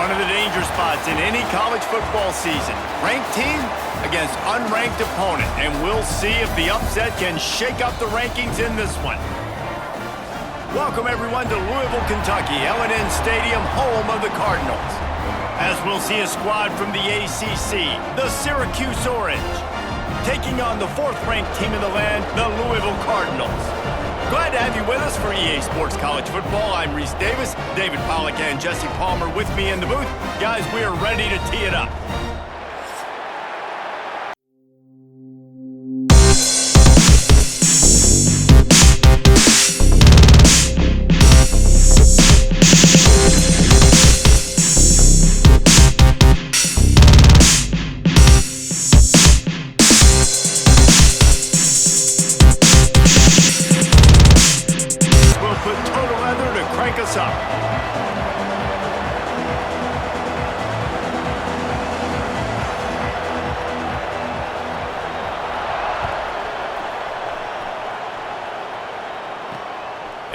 One of the danger spots in any college football season. Ranked team against unranked opponent. And we'll see if the upset can shake up the rankings in this one. Welcome, everyone, to Louisville, Kentucky, L&N Stadium, home of the Cardinals. As we'll see a squad from the ACC, the Syracuse Orange, taking on the fourth-ranked team in the land, the Louisville Cardinals. Glad to have you with us for EA Sports College Football. I'm Reese Davis, David Pollack and Jesse Palmer with me in the booth. Guys, we are ready to tee it up.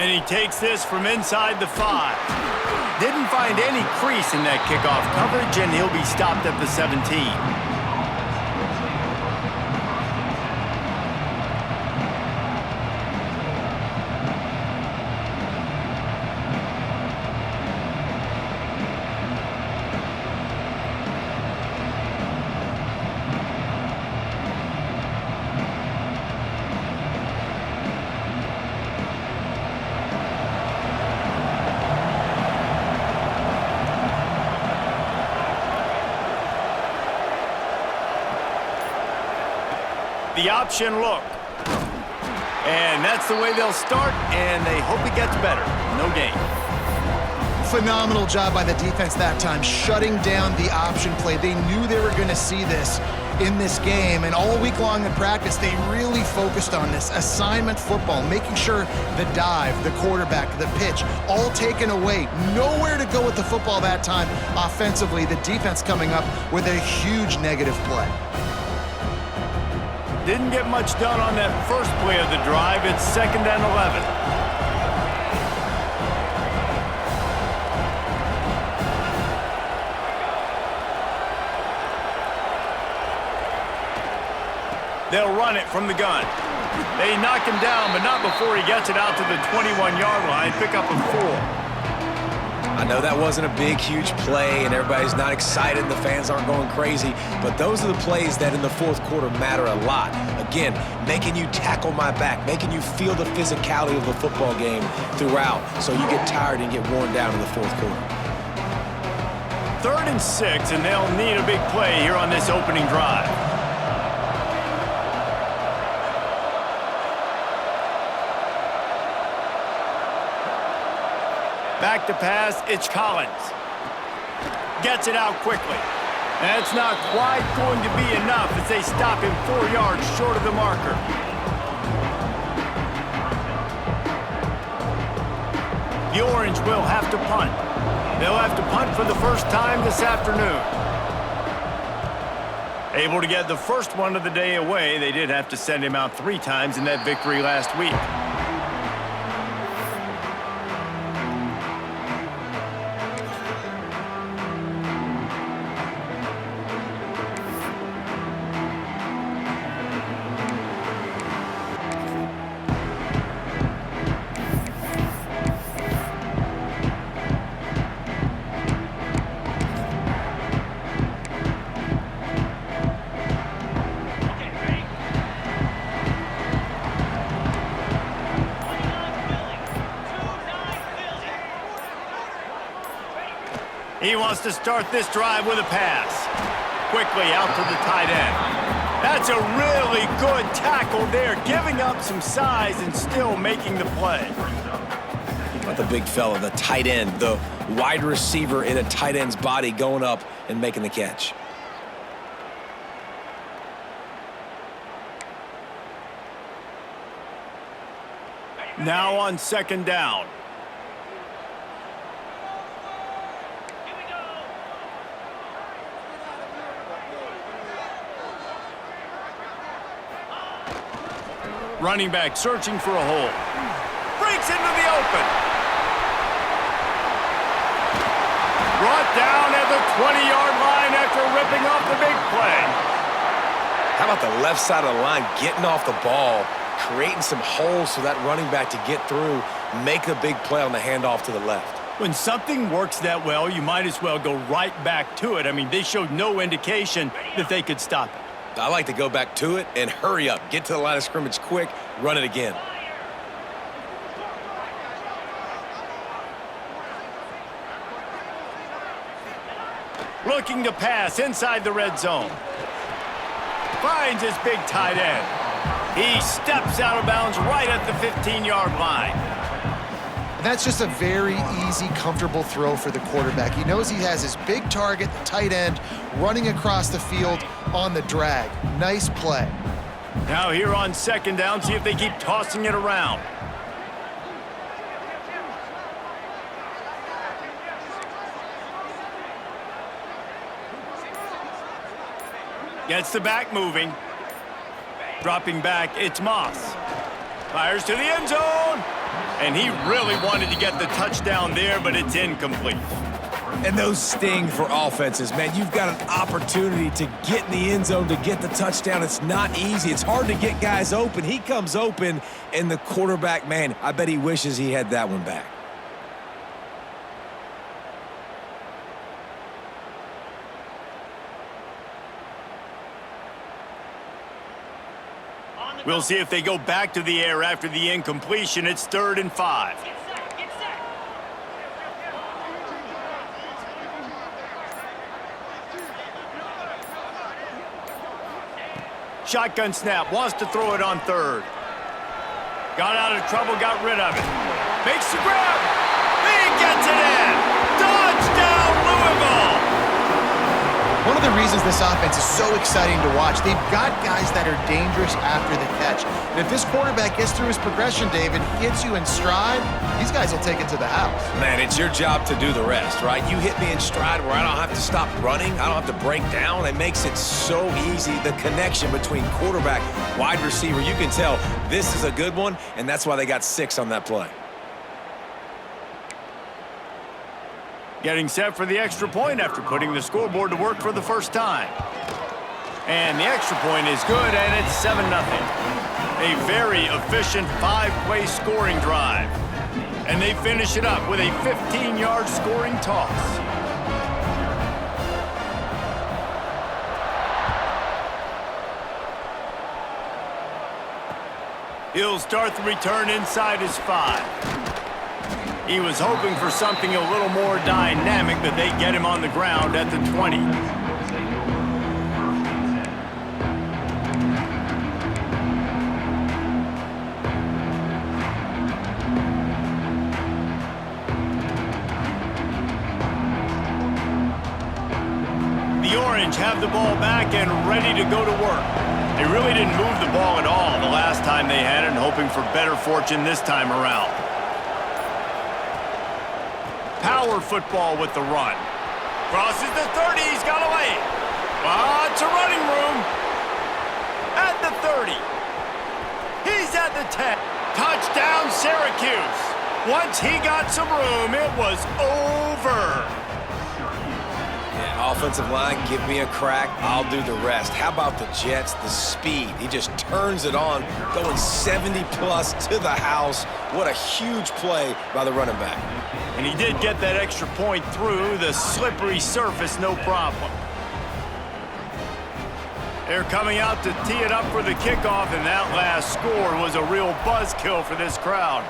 And he takes this from inside the 5. Didn't find any crease in that kickoff coverage, and he'll be stopped at the 17. The option look. And that's the way they'll start, and they hope it gets better. No gain. Phenomenal job by the defense that time, shutting down the option play. They knew they were going to see this in this game, and all week long in practice, they really focused on this assignment football, making sure the dive, the quarterback, the pitch, all taken away. Nowhere to go with the football that time offensively. The defense coming up with a huge negative play. Didn't get much done on that first play of the drive. It's 2nd and 11. They'll run it from the gun. They knock him down, but not before he gets it out to the 21-yard line. Pick up a 4. I know that wasn't a big, huge play, and everybody's not excited, the fans aren't going crazy, but those are the plays that in the fourth quarter matter a lot. Again, making you tackle my back, making you feel the physicality of the football game throughout, so you get tired and get worn down in the fourth quarter. 3rd and 6, and they'll need a big play here on this opening drive. Back to pass, it's Collins. Gets it out quickly. That's not quite going to be enough as they stop him 4 yards short of the marker. The Orange will have to punt. They'll have to punt for the first time this afternoon. Able to get the first one of the day away. They did have to send him out 3 times in that victory last week. He wants to start this drive with a pass. Quickly out to the tight end. That's a really good tackle there, giving up some size and still making the play. Not the big fella, the tight end, the wide receiver in a tight end's body going up and making the catch. Now on 2nd down. Running back searching for a hole. Breaks into the open. Brought brought down at the 20-yard line after ripping off the big play. How about the left side of the line getting off the ball, creating some holes for that running back to get through, make the big play on the handoff to the left. When something works that well, you might as well go right back to it. I mean, they showed no indication that they could stop it. I like to go back to it and hurry up. Get to the line of scrimmage quick, run it again. Looking to pass inside the red zone. Finds his big tight end. He steps out of bounds right at the 15-yard line. And that's just a very easy, comfortable throw for the quarterback. He knows he has his big target, the tight end, running across the field on the drag. Nice play. Now here on second down, see if they keep tossing it around. Gets the back moving. Dropping back, it's Moss. Fires to the end zone. And he really wanted to get the touchdown there, but it's incomplete. And those sting for offenses, man. You've got an opportunity to get in the end zone to get the touchdown. It's not easy. It's hard to get guys open. He comes open, and the quarterback, man, I bet he wishes he had that one back. We'll see if they go back to the air after the incompletion. It's 3rd and 5. Shotgun snap, wants to throw it on 3rd. Got out of trouble, got rid of it. Makes the grab. He gets it in. Touchdown, Louisville. One of the reasons this offense is so exciting to watch, they've got guys that are dangerous after the catch. And if this quarterback gets through his progression, David, hits you in stride, these guys will take it to the house. Man, it's your job to do the rest, right? You hit me in stride where I don't have to stop running. I don't have to break down. It makes it so easy, the connection between quarterback, wide receiver. You can tell this is a good one, and that's why they got 6 on that play. Getting set for the extra point after putting the scoreboard to work for the first time. And the extra point is good, and it's 7-0. A very efficient 5-play scoring drive. And they finish it up with a 15-yard scoring toss. He'll start the return inside his 5. He was hoping for something a little more dynamic, but they get him on the ground at the 20. The Orange have the ball back and ready to go to work. They really didn't move the ball at all the last time they had it, and hoping for better fortune this time around. Power football with the run. Crosses the 30, he's got away. Lots of running room. At the 30. He's at the 10. Touchdown, Syracuse. Once he got some room, it was over. Yeah, offensive line, give me a crack. I'll do the rest. How about the Jets, the speed? He just turns it on, going 70-plus to the house. What a huge play by the running back. And he did get that extra point through the slippery surface, no problem. They're coming out to tee it up for the kickoff, and that last score was a real buzzkill for this crowd.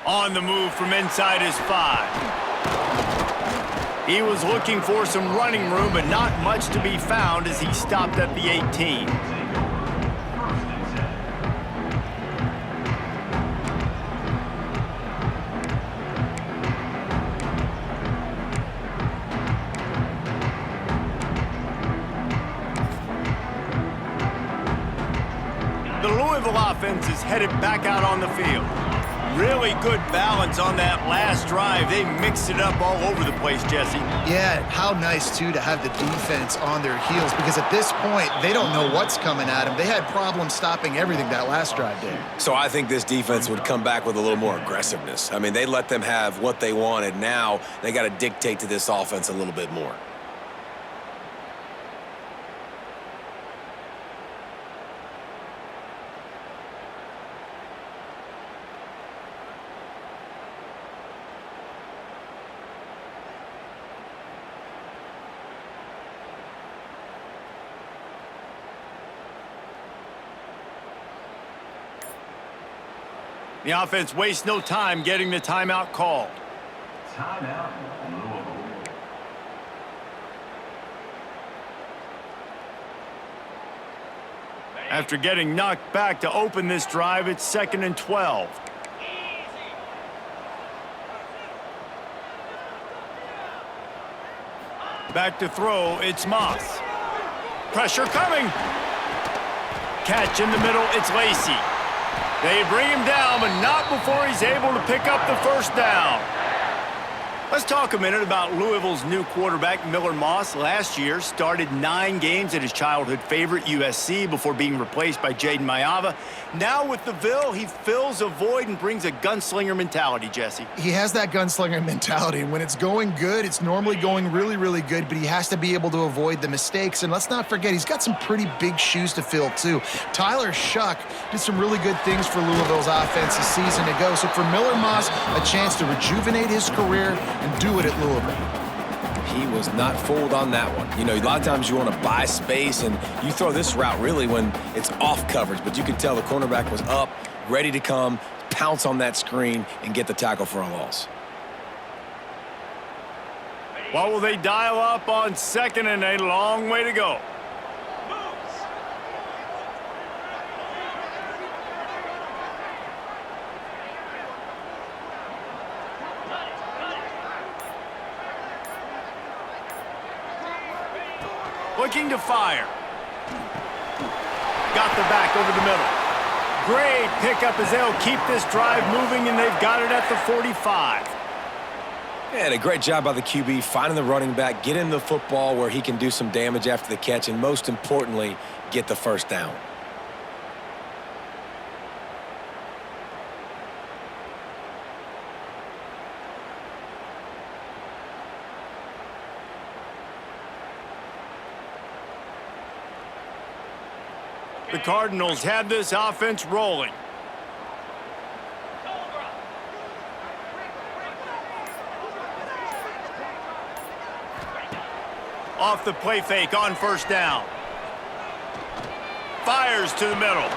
On the move from inside his 5. He was looking for some running room, but not much to be found as he stopped at the 18. The Louisville offense is headed back out on the field. Really good balance on that last drive. They mixed it up all over the place, Jesse. Yeah, how nice, too, to have the defense on their heels, because at this point, they don't know what's coming at them. They had problems stopping everything that last drive did. So I think this defense would come back with a little more aggressiveness. I mean, they let them have what they wanted. Now they got to dictate to this offense a little bit more. The offense wastes no time getting the timeout called. Timeout, Louisville. After getting knocked back to open this drive, it's 2nd and 12. Back to throw, it's Moss. Pressure coming. Catch in the middle, it's Lacey. They bring him down, but not before he's able to pick up the first down. Let's talk a minute about Louisville's new quarterback, Miller Moss. Last year, started 9 games at his childhood favorite, USC, before being replaced by Jaden Maiava. Now with the Ville, he fills a void and brings a gunslinger mentality, Jesse. He has that gunslinger mentality. When it's going good, it's normally going really, really good, but he has to be able to avoid the mistakes. And let's not forget, he's got some pretty big shoes to fill, too. Tyler Shuck did some really good things for Louisville's offense a season ago. So for Miller Moss, a chance to rejuvenate his career and do it at Louisville. He was not fooled on that one. You know, a lot of times you want to buy space, and you throw this route really when it's off coverage, but you could tell the cornerback was up, ready to come, pounce on that screen, and get the tackle for a loss. What will they dial up on 2nd and a long way to go? Looking to fire. Got the back over the middle. Great pickup as they'll keep this drive moving, and they've got it at the 45. And a great job by the QB, finding the running back, get him the football where he can do some damage after the catch, and most importantly, get the first down. The Cardinals have this offense rolling. Off the play fake on first down. Fires to the middle.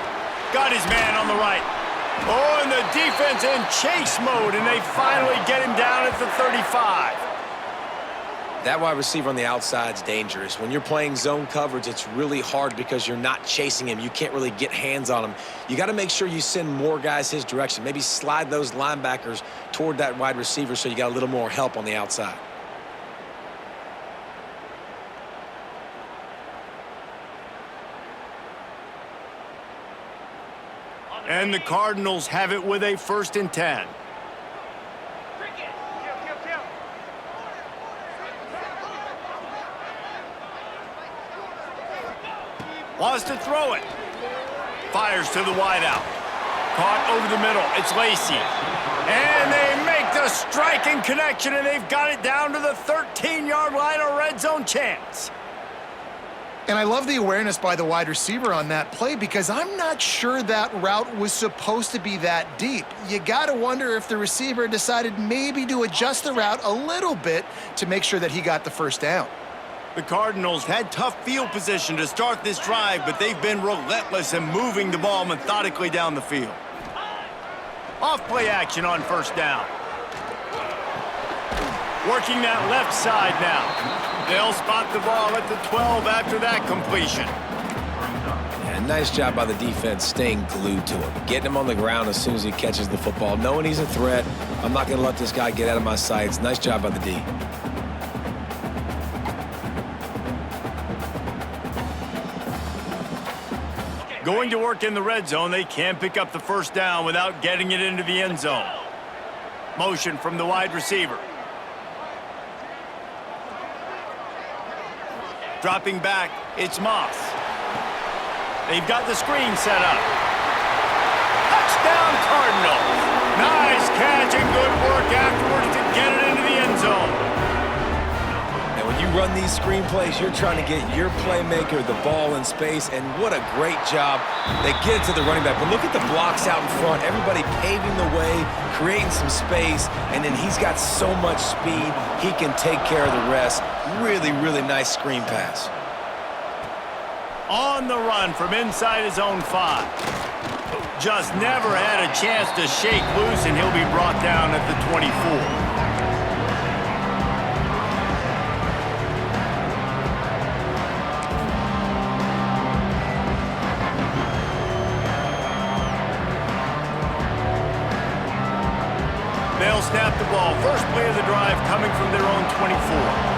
Got his man on the right. Oh, and the defense in chase mode, and they finally get him down at the 35. That wide receiver on the outside is dangerous. When you're playing zone coverage, it's really hard because you're not chasing him. You can't really get hands on him. You got to make sure you send more guys his direction. Maybe slide those linebackers toward that wide receiver so you got a little more help on the outside. And the Cardinals have it with a 1st and 10. Wants to throw it. Fires to the wideout. Caught over the middle. It's Lacey. And they make the striking connection, and they've got it down to the 13-yard line, a red zone chance. And I love the awareness by the wide receiver on that play, because I'm not sure that route was supposed to be that deep. You got to wonder if the receiver decided maybe to adjust the route a little bit to make sure that he got the first down. The Cardinals had tough field position to start this drive, but they've been relentless in moving the ball methodically down the field. Off-play action on first down. Working that left side now. They'll spot the ball at the 12 after that completion. And nice job by the defense staying glued to him. Getting him on the ground as soon as he catches the football. Knowing he's a threat. I'm not going to let this guy get out of my sights. Nice job by the D. Going to work in the red zone, they can't pick up the first down without getting it into the end zone. Motion from the wide receiver. Dropping back, it's Moss. They've got the screen set up. Touchdown Cardinals. Nice catch and good work afterwards to get it into the end zone. And when you run these screen plays, you're trying to get your playmaker the ball in space, and what a great job. They get it to the running back, but look at the blocks out in front. Everybody paving the way, creating some space, and then he's got so much speed, he can take care of the rest. Really, really nice screen pass. On the run from inside his own 5. Just never had a chance to shake loose, and he'll be brought down at the 24. They'll snap the ball. First play of the drive coming from their own 24.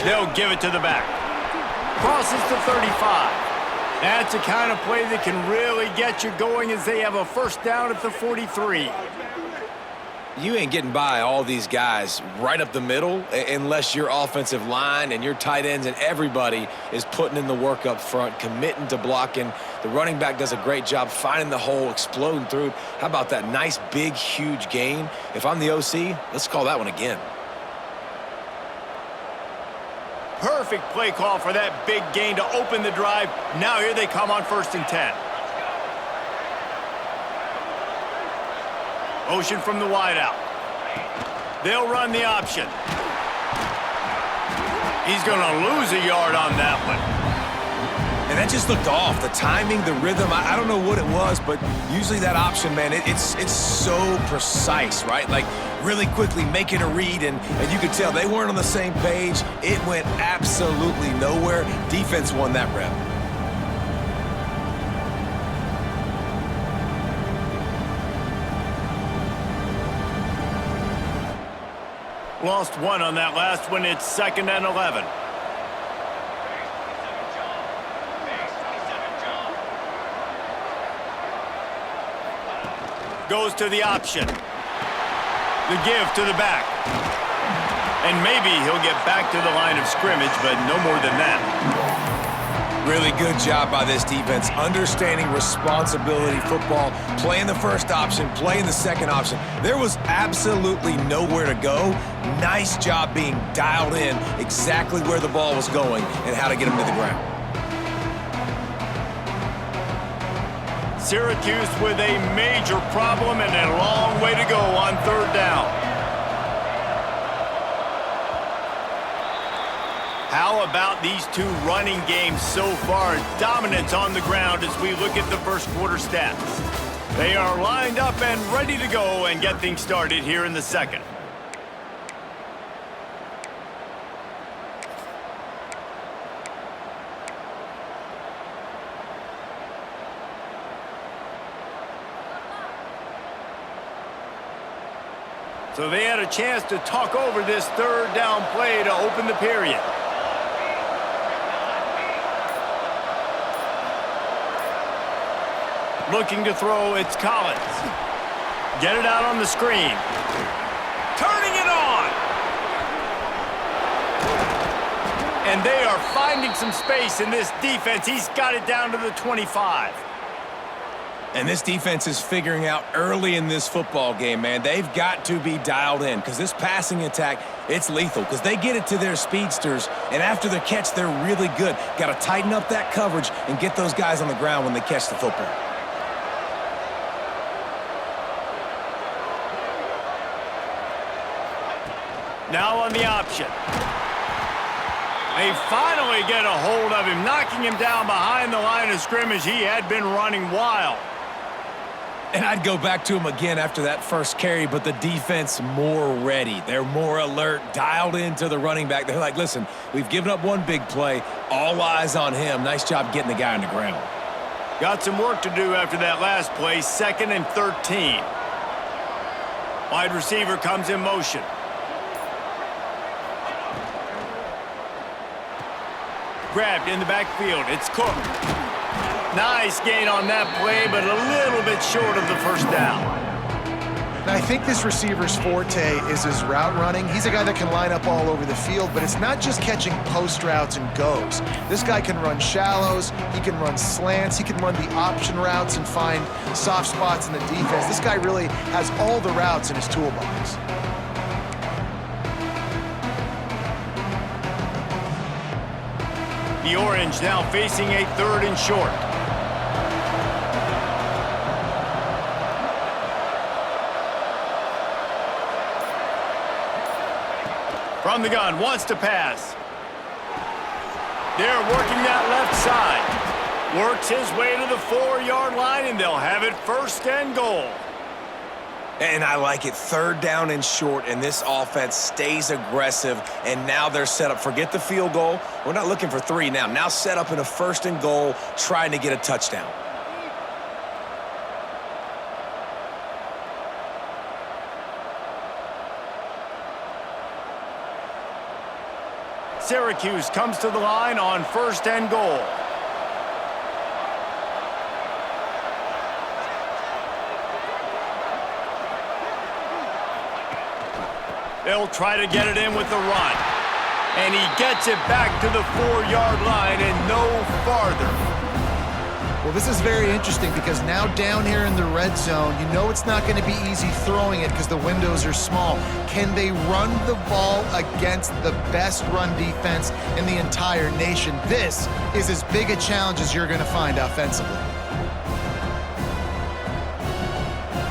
They'll give it to the back. Crosses to 35. That's the kind of play that can really get you going as they have a first down at the 43. You ain't getting by all these guys right up the middle unless your offensive line and your tight ends and everybody is putting in the work up front, committing to blocking. The running back does a great job finding the hole, exploding through it. How about that nice, big, huge gain? If I'm the OC, let's call that one again. Perfect play call for that big gain to open the drive. Now here they come on 1st and 10. Motion from the wideout. They'll run the option. He's going to lose a yard on that one. And that just looked off. The timing, the rhythm, I don't know what it was, but usually that option, man, it's so precise, right? Like really quickly making a read, and you could tell they weren't on the same page. It went absolutely nowhere. Defense won that rep. Lost one on that last one. It's 2nd and 11. Goes to the option. The give to the back. And maybe he'll get back to the line of scrimmage, but no more than that. Really good job by this defense, understanding responsibility football, playing the first option, playing the second option. There was absolutely nowhere to go. Nice job being dialed in exactly where the ball was going and how to get him to the ground. Syracuse with a major problem and a long way to go on 3rd down. How about these two running games so far? Dominance on the ground as we look at the first quarter stats. They are lined up and ready to go and get things started here in the second. So they had a chance to talk over this 3rd down play to open the period. Looking to throw, it's Collins. Get it out on the screen. Turning it on! And they are finding some space in this defense. He's got it down to the 25. And this defense is figuring out early in this football game, man. They've got to be dialed in because this passing attack, it's lethal because they get it to their speedsters, and after the catch, they're really good. Got to tighten up that coverage and get those guys on the ground when they catch the football. Now on the option. They finally get a hold of him, knocking him down behind the line of scrimmage. He had been running wild. And I'd go back to him again after that first carry, but the defense more ready. They're more alert, dialed into the running back. They're like, listen, we've given up one big play. All eyes on him. Nice job getting the guy on the ground. Got some work to do after that last play, 2nd and 13. Wide receiver comes in motion. grabbed in the backfield. It's Cook. Nice gain on that play, but a little bit short of the first down. Now, I think this receiver's forte is his route running. He's a guy that can line up all over the field, but it's not just catching post routes and goes. This guy can run shallows, he can run slants, he can run the option routes and find soft spots in the defense. This guy really has all the routes in his toolbox. The Orange now facing a 3rd and short. From the gun, wants to pass. They're working that left side. Works his way to the 4-yard line, and they'll have it 1st and goal. And I like it, 3rd down and short, and this offense stays aggressive, and now they're set up. Forget the field goal. We're not looking for 3 now. Now set up in a 1st and goal, trying to get a touchdown. Syracuse comes to the line on 1st and goal. They'll try to get it in with the run. And he gets it back to the 4-yard line and no farther. Well, this is very interesting because now down here in the red zone, you know it's not going to be easy throwing it because the windows are small. Can they run the ball against the best run defense in the entire nation? This is as big a challenge as you're going to find offensively.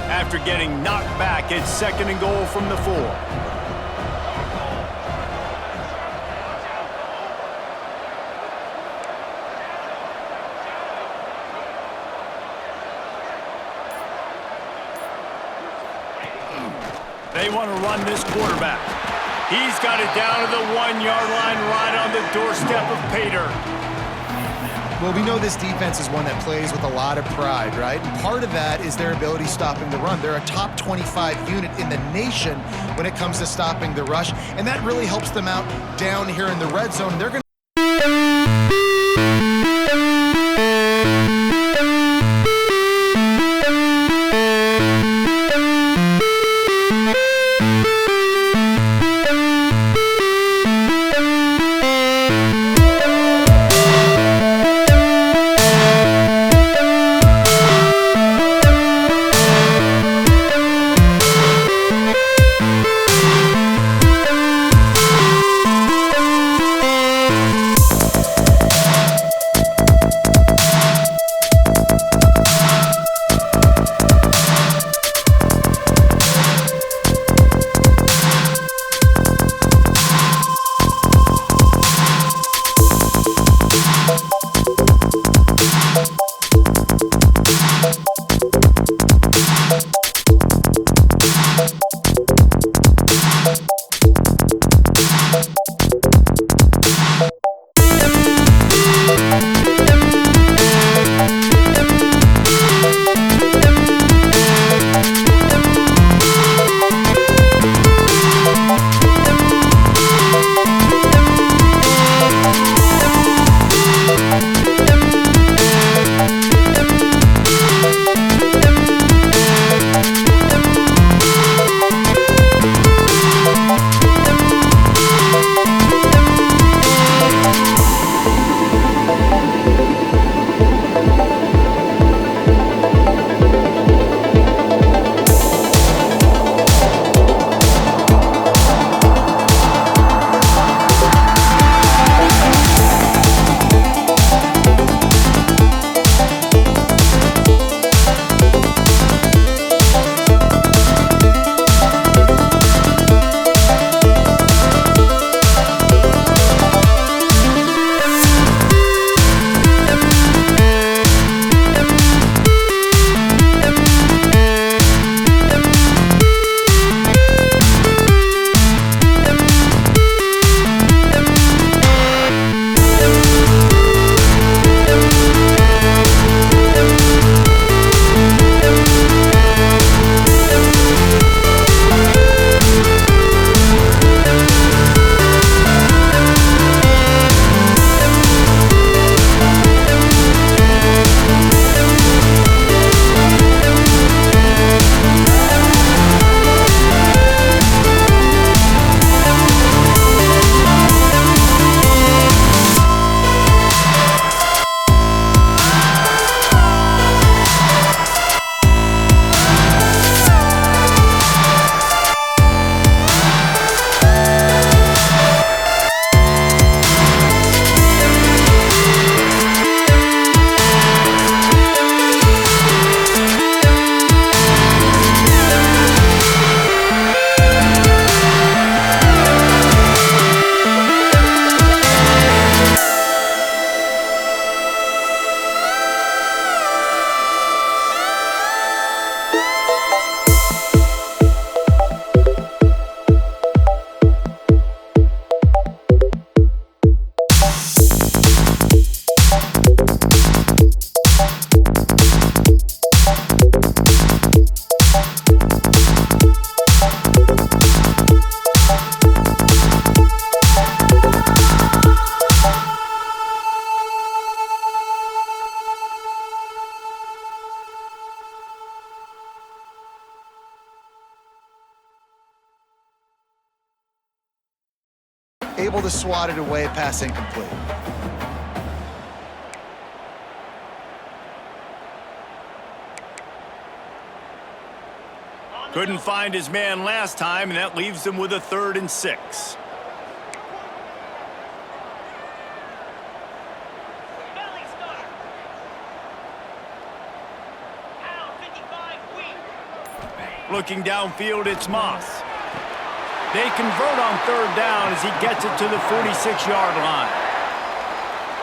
After getting knocked back, it's 2nd and goal from the 4. They want to run this quarterback. He's got it down to the 1-yard line right on the doorstep of Pater. Well, we know this defense is one that plays with a lot of pride, right? And part of that is their ability stopping the run. They're a top 25 unit in the nation when it comes to stopping the rush, and that really helps them out down here in the red zone. They're going to able to swat it away, pass incomplete. Couldn't find his man last time, and that leaves him with a 3rd and 6. Looking downfield, it's Moss. They convert on 3rd down as he gets it to the 46-yard line.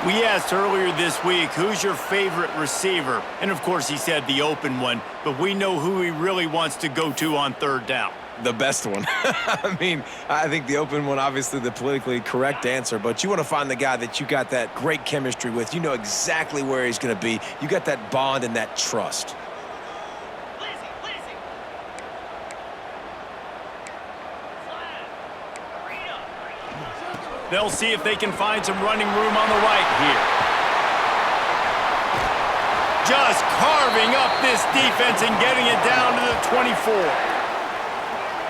We asked earlier this week, who's your favorite receiver? And of course, he said the open one, but we know who he really wants to go to on 3rd down. The best one. I mean, I think the open one, obviously the politically correct answer, but you want to find the guy that you got that great chemistry with. You know exactly where he's going to be. You got that bond and that trust. They'll see if they can find some running room on the right here. Just carving up this defense and getting it down to the 24.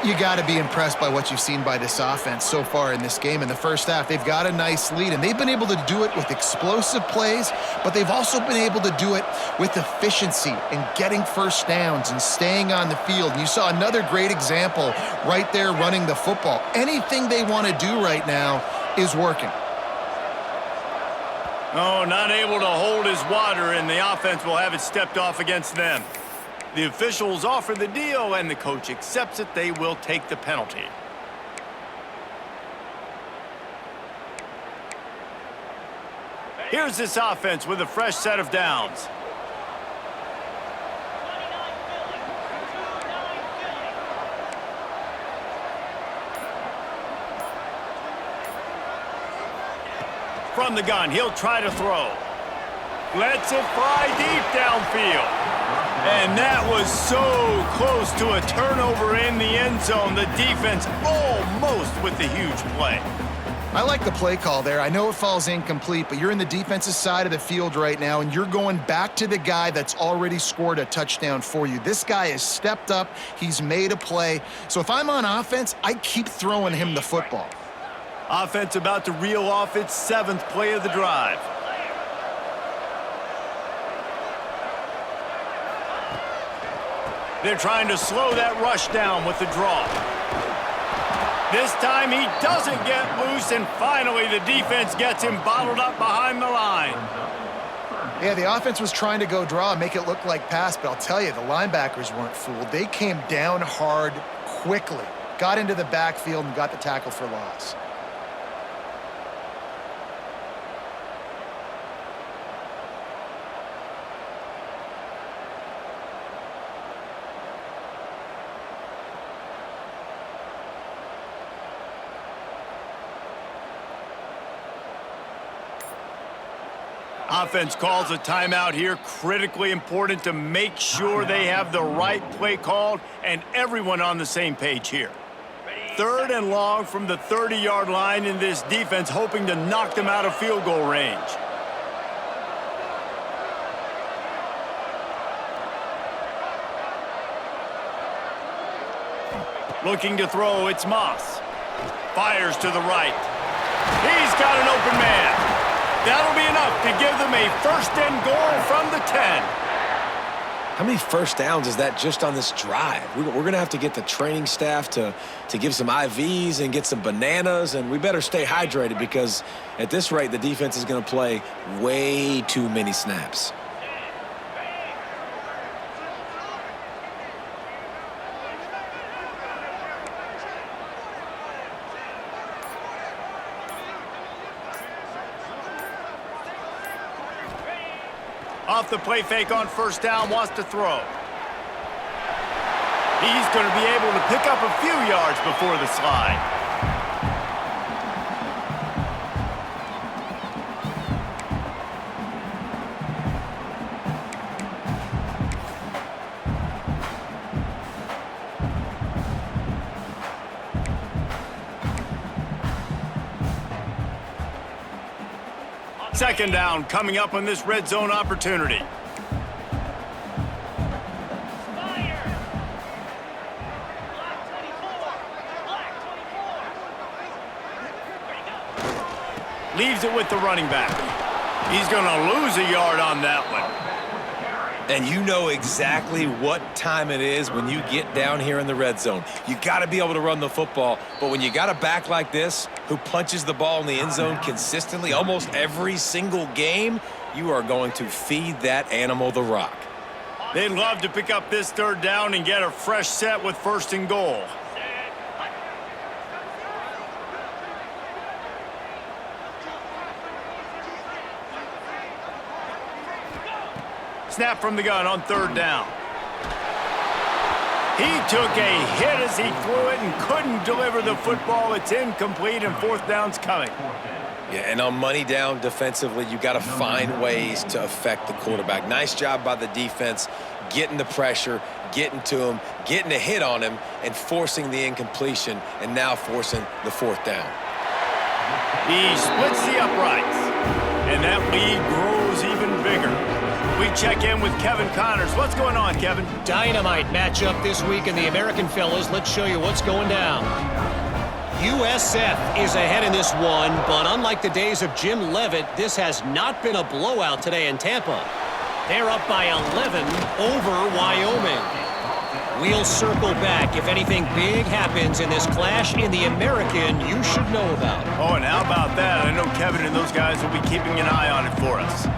You got to be impressed by what you've seen by this offense so far in this game. In the first half, they've got a nice lead, and they've been able to do it with explosive plays, but they've also been able to do it with efficiency and getting first downs and staying on the field. And you saw another great example right there running the football. Anything they want to do right now is working. Oh, not able to hold his water, and the offense will have it stepped off against them. The officials offer the deal, and the coach accepts it. They will take the penalty. Here's this offense with a fresh set of downs. From the gun, he'll try to throw. Lets it fly deep downfield. And that was so close to a turnover in the end zone. The defense almost with the huge play. I like the play call there. I know it falls incomplete, but you're in the defensive side of the field right now, and you're going back to the guy that's already scored a touchdown for you. This guy has stepped up. He's made a play. So if I'm on offense, I keep throwing him the football. Offense about to reel off its 7th play of the drive. They're trying to slow that rush down with the draw. This time he doesn't get loose, and finally the defense gets him bottled up behind the line. Yeah, the offense was trying to go draw and make it look like pass, but I'll tell you, the linebackers weren't fooled. They came down hard quickly, got into the backfield, and got the tackle for loss. Offense calls a timeout here. Critically important to make sure they have the right play called and everyone on the same page here. 3rd and long from the 30-yard line, in this defense hoping to knock them out of field goal range. Looking to throw, it's Moss. Fires to the right. He's got an open man. That'll be enough to give them a 1st and goal from the 10. How many first downs is that just on this drive? We're going to have to get the training staff to give some IVs and get some bananas, and we better stay hydrated because at this rate, the defense is going to play way too many snaps. Off the play fake on 1st down, wants to throw. He's going to be able to pick up a few yards before the slide. Second down coming up on this red zone opportunity. Leaves it with the running back. He's going to lose a yard on that one. And you know exactly what time it is when you get down here in the red zone. You got to be able to run the football, but when you got a back like this who punches the ball in the end zone consistently almost every single game, you are going to feed that animal the rock. They'd love to pick up this third down and get a fresh set with 1st and goal. Snap from the gun on 3rd down. He took a hit as he threw it and couldn't deliver the football. It's incomplete, and 4th down's coming. Yeah, and on money down defensively, you got to find ways to affect the quarterback. Nice job by the defense, getting the pressure, getting to him, getting a hit on him, and forcing the incompletion, and now forcing the 4th down. He splits the uprights, and that lead grows even bigger. We check in with Kevin Connors. What's going on, Kevin? Dynamite matchup this week in the American fellas. Let's show you what's going down. USF is ahead in this one, but unlike the days of Jim Leavitt, this has not been a blowout today in Tampa. They're up by 11 over Wyoming. We'll circle back if anything big happens in this clash in the American you should know about. Oh, and how about that? I know Kevin and those guys will be keeping an eye on it for us.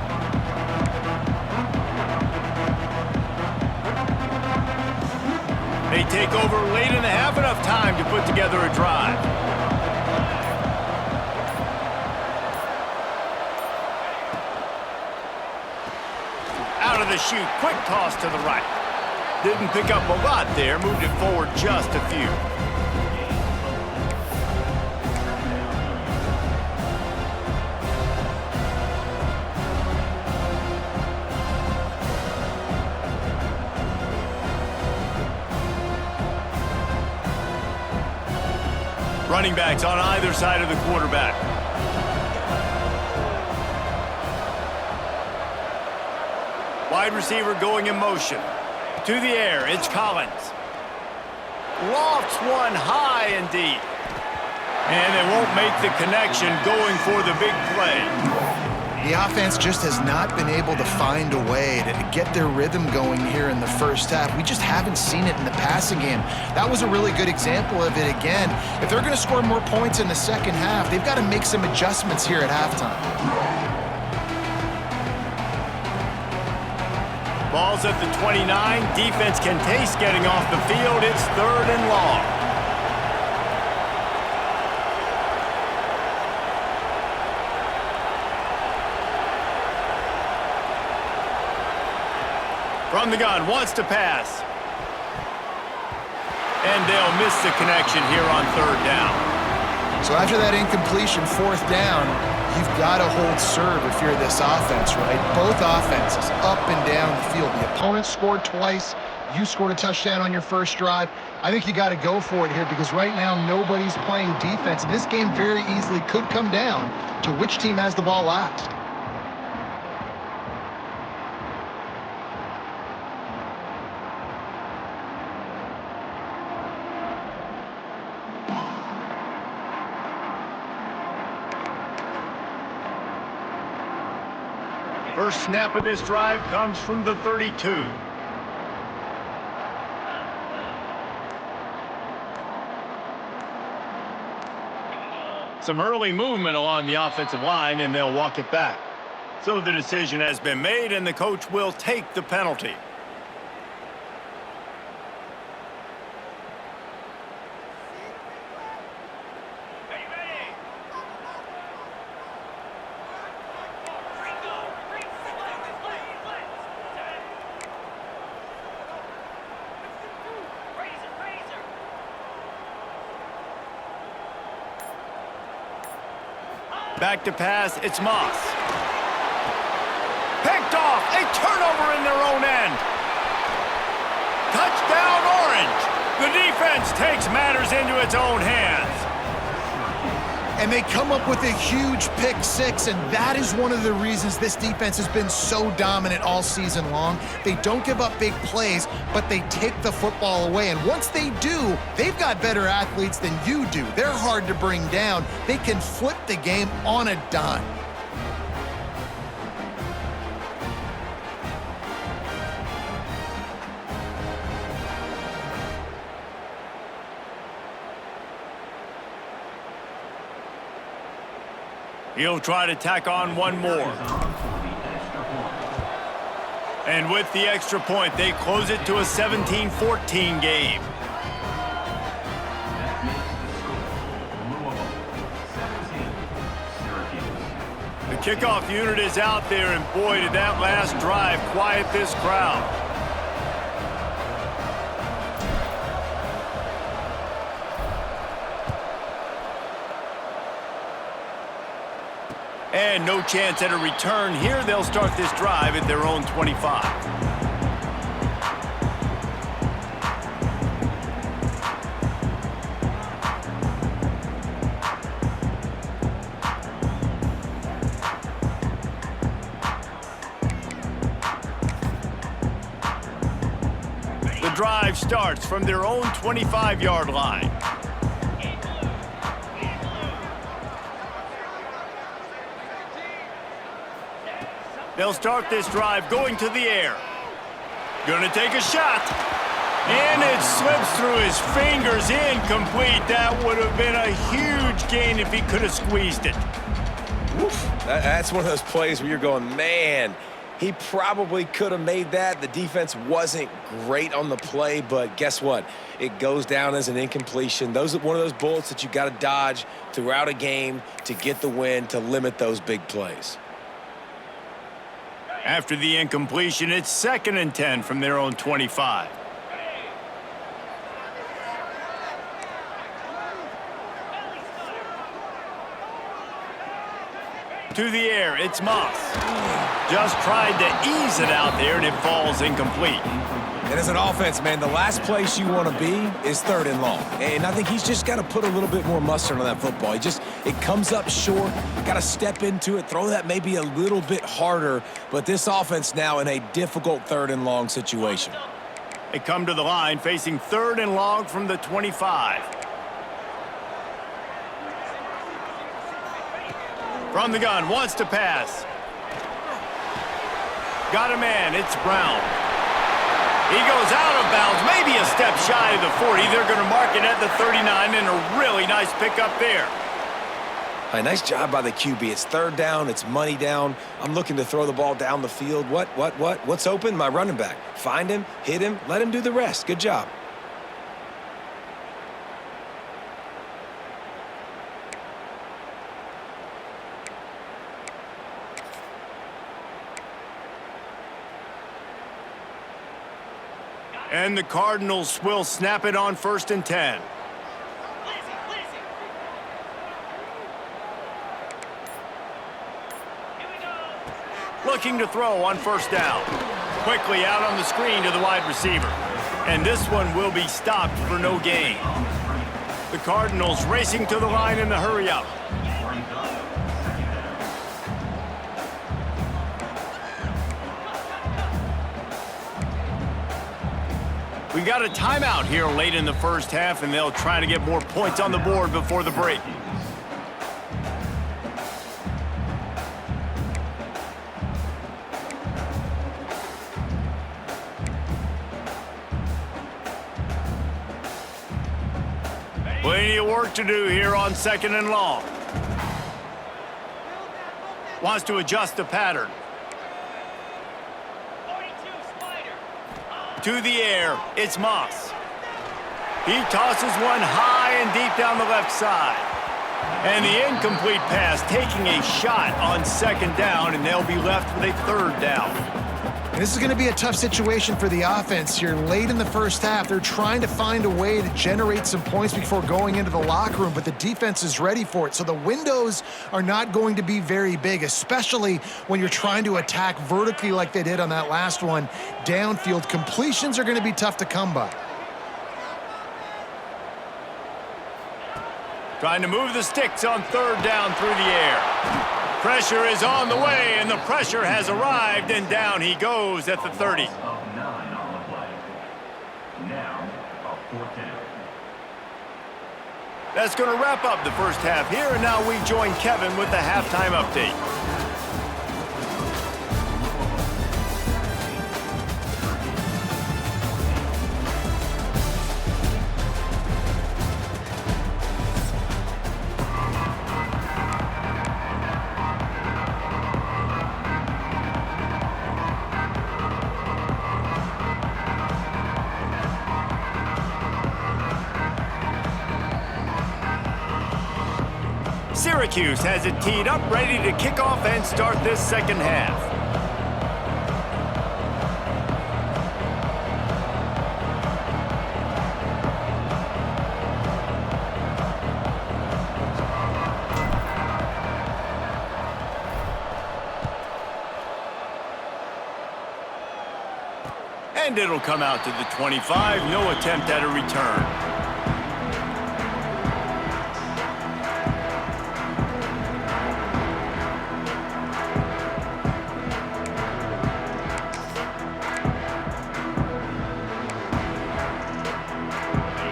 They take over late in the half, enough time to put together a drive. Out of the chute, quick toss to the right. Didn't pick up a lot there, moved it forward just a few. Running backs on either side of the quarterback. Wide receiver going in motion. To the air, it's Collins. Lofts one high and deep. And they won't make the connection going for the big play. The offense just has not been able to find a way to get their rhythm going here in the first half. We just haven't seen it in the passing game. That was a really good example of it again. If they're going to score more points in the second half, they've got to make some adjustments here at halftime. Ball's at the 29. Defense can taste getting off the field. It's 3rd and long. From the gun, wants to pass. And they'll miss the connection here on 3rd down. So after that incompletion, 4th down, you've got to hold serve if you're this offense, right? Both offenses up and down the field. The opponent scored twice. You scored a touchdown on your first drive. I think you got to go for it here because right now nobody's playing defense. This game very easily could come down to which team has the ball last. First snap of this drive comes from the 32. Some early movement along the offensive line, and they'll walk it back. So the decision has been made, and the coach will take the penalty. Back to pass, it's Moss. Picked off, a turnover in their own end. Touchdown, Orange. The defense takes matters into its own hands. and they come up with a huge pick six, and that is one of the reasons this defense has been so dominant all season long. They don't give up big plays, but they take the football away, and once they do, they've got better athletes than you do. They're hard to bring down. They can flip the game on a dime. He'll try to tack on one more. And with the extra point, they close it to a 17-14 game. The kickoff unit is out there, and boy, did that last drive quiet this crowd. And no chance at a return here. They'll start this drive at their own 25. The drive starts from their own 25-yard line. They'll start this drive going to the air. Gonna take a shot. And it slips through his fingers, incomplete. That would have been a huge gain if he could have squeezed it. Woof. That's one of those plays where you're going, man, he probably could have made that. The defense wasn't great on the play, but guess what? It goes down as an incompletion. Those are one of those bullets that you got to dodge throughout a game to get the win, to limit those big plays. After the incompletion, it's 2nd and 10 from their own 25. To the air, it's Moss. Just tried to ease it out there, and it falls incomplete. And as an offense, man, the last place you want to be is 3rd and long. And I think he's just got to put a little bit more mustard on that football. It comes up short, got to step into it, throw that maybe a little bit harder. But this offense now in a difficult 3rd and long situation. They come to the line facing 3rd and long from the 25. From the gun, wants to pass. Got a man, it's Brown. He goes out of bounds, maybe a step shy of the 40. They're going to mark it at the 39, and a really nice pickup there. A nice job by the QB. It's 3rd down, it's money down. I'm looking to throw the ball down the field. What's open? My running back. Find him, hit him, let him do the rest. Good job. And the Cardinals will snap it on 1st and 10. Looking to throw on 1st down. Quickly out on the screen to the wide receiver. And this one will be stopped for no gain. The Cardinals racing to the line in the hurry-up. We got a timeout here late in the 1st half, and they'll try to get more points on the board before the break. Plenty of work to do here on 2nd and long. Wants to adjust the pattern. To the air, it's Moss. He tosses one high and deep down the left side. And the incomplete pass taking a shot on 2nd down, and they'll be left with a 3rd down. This is going to be a tough situation for the offense here. Late in the 1st half, they're trying to find a way to generate some points before going into the locker room, but the defense is ready for it. So the windows are not going to be very big, especially when you're trying to attack vertically like they did on that last one. Downfield completions are going to be tough to come by. Trying to move the sticks on third down through the air. Pressure is on the way, and the pressure has arrived, and down he goes at the 30. Of 9 on the play. Now, a 4th down. That's going to wrap up the first half here, and now we join Kevin with the halftime update. Syracuse has it teed up, ready to kick off and start this second half. And it'll come out to the 25, no attempt at a return.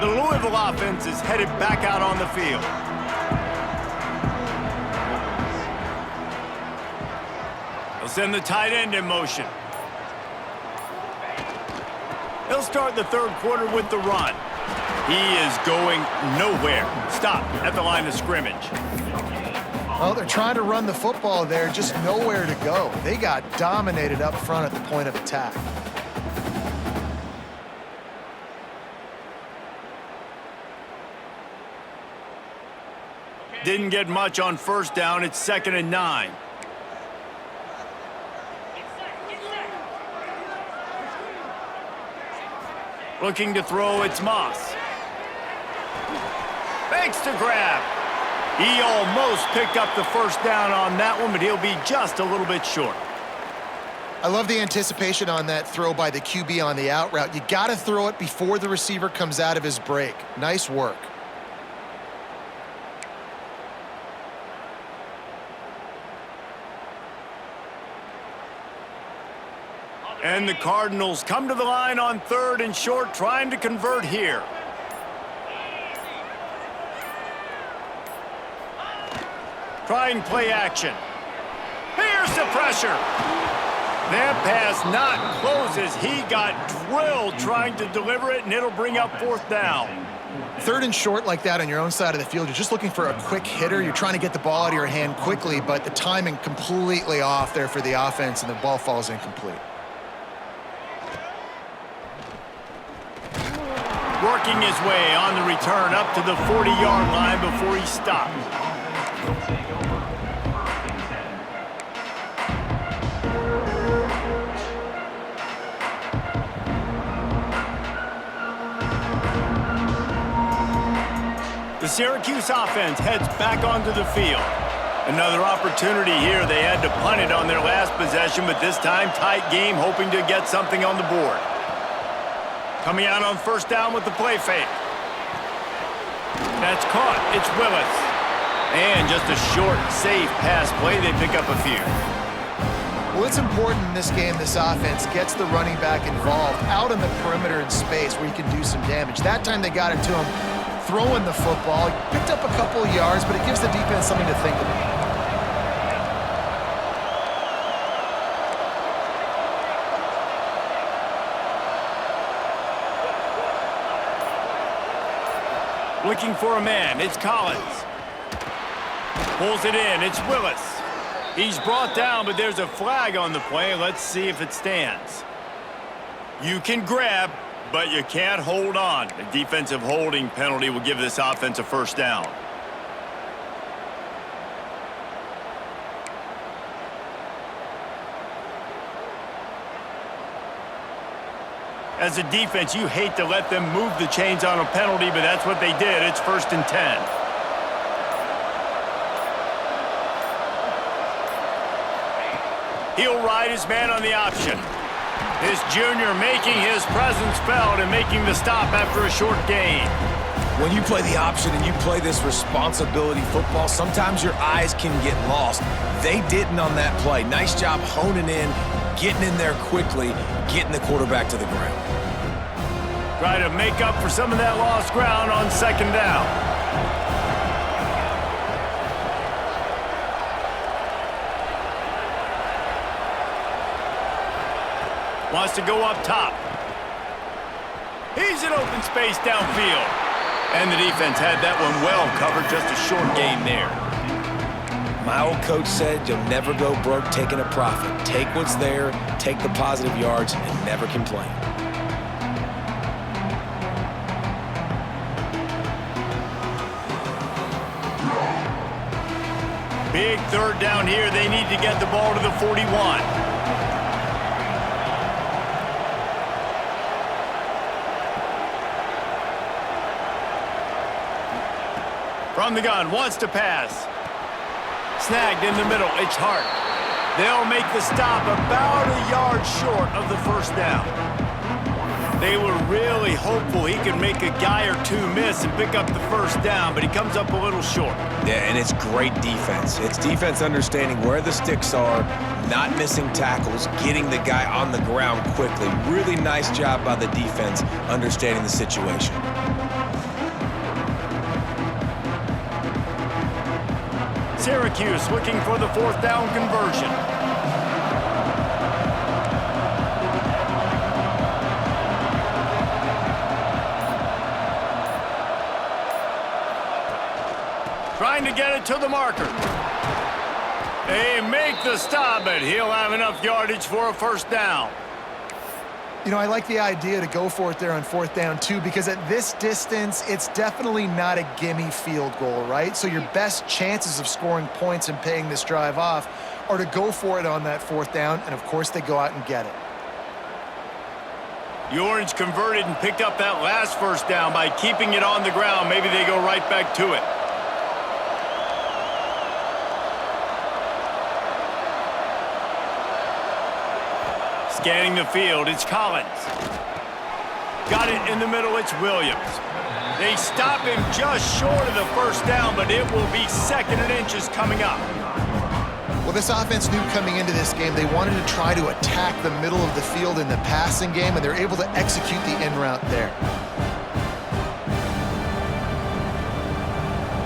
The Louisville offense is headed back out on the field. They'll send the tight end in motion. They'll start the third quarter with the run. He is going nowhere. Stop at the line of scrimmage. Well, they're trying to run the football there, just nowhere to go. They got dominated up front at the point of attack. Didn't get much on first down. It's 2nd and 9. Looking to throw, it's Moss. Thanks to grab. He almost picked up the first down on that one, but he'll be just a little bit short. I love the anticipation on that throw by the QB on the out route. You got to throw it before the receiver comes out of his break. Nice work. And the Cardinals come to the line on 3rd and short, trying to convert here. Trying play action. Here's the pressure. That pass not closes. He got drilled trying to deliver it, and it'll bring up 4th down. 3rd and short like that on your own side of the field, you're just looking for a quick hitter. You're trying to get the ball out of your hand quickly, but the timing completely off there for the offense, and the ball falls incomplete. Working his way on the return up to the 40-yard line before he stopped. The Syracuse offense heads back onto the field. Another opportunity here. They had to punt it on their last possession, but this time tight game, hoping to get something on the board. Coming out on first down with the play fake. That's caught. It's Willis. And just a short, safe pass play. They pick up a few. Well, it's important in this game, this offense gets the running back involved out on the perimeter in space where he can do some damage. That time they got it to him throwing the football. He picked up a couple of yards, but it gives the defense something to think about. Looking for a man. It's Collins. Pulls it in. It's Willis. He's brought down, but there's a flag on the play. Let's see if it stands. You can grab, but you can't hold on. A defensive holding penalty will give this offense a first down. As a defense, you hate to let them move the chains on a penalty, but that's what they did. It's 1st and 10. He'll ride his man on the option. This junior making his presence felt and making the stop after a short gain. When you play the option and you play this responsibility football, sometimes your eyes can get lost. They didn't on that play. Nice job honing in, getting in there quickly, getting the quarterback to the ground. Try to make up for some of that lost ground on second down. Wants to go up top. He's in open space downfield. And the defense had that one well covered, just a short gain there. My old coach said you'll never go broke taking a profit. Take what's there, take the positive yards, and never complain. Big third down here. They need to get the ball to the 41. From the gun, wants to pass. Snagged in the middle, it's Hart. They'll make the stop about a yard short of the first down. They were really hopeful he could make a guy or two miss and pick up the first down, but he comes up a little short. Yeah, and it's great defense. It's defense understanding where the sticks are, not missing tackles, getting the guy on the ground quickly. Really nice job by the defense understanding the situation. Syracuse looking for the fourth down conversion. Trying to get it to the marker. They make the stop, but he'll have enough yardage for a first down. You know, I like the idea to go for it there on fourth down, too, because at this distance, it's definitely not a gimme field goal, right? So your best chances of scoring points and paying this drive off are to go for it on that fourth down, and, of course, they go out and get it. The Orange converted and picked up that last first down by keeping it on the ground. Maybe they go right back to it. Scanning the field, it's Collins. Got it in the middle, it's Williams. They stop him just short of the first down, but it will be second and inches coming up. Well, this offense knew coming into this game they wanted to try to attack the middle of the field in the passing game, and they're able to execute the in route there.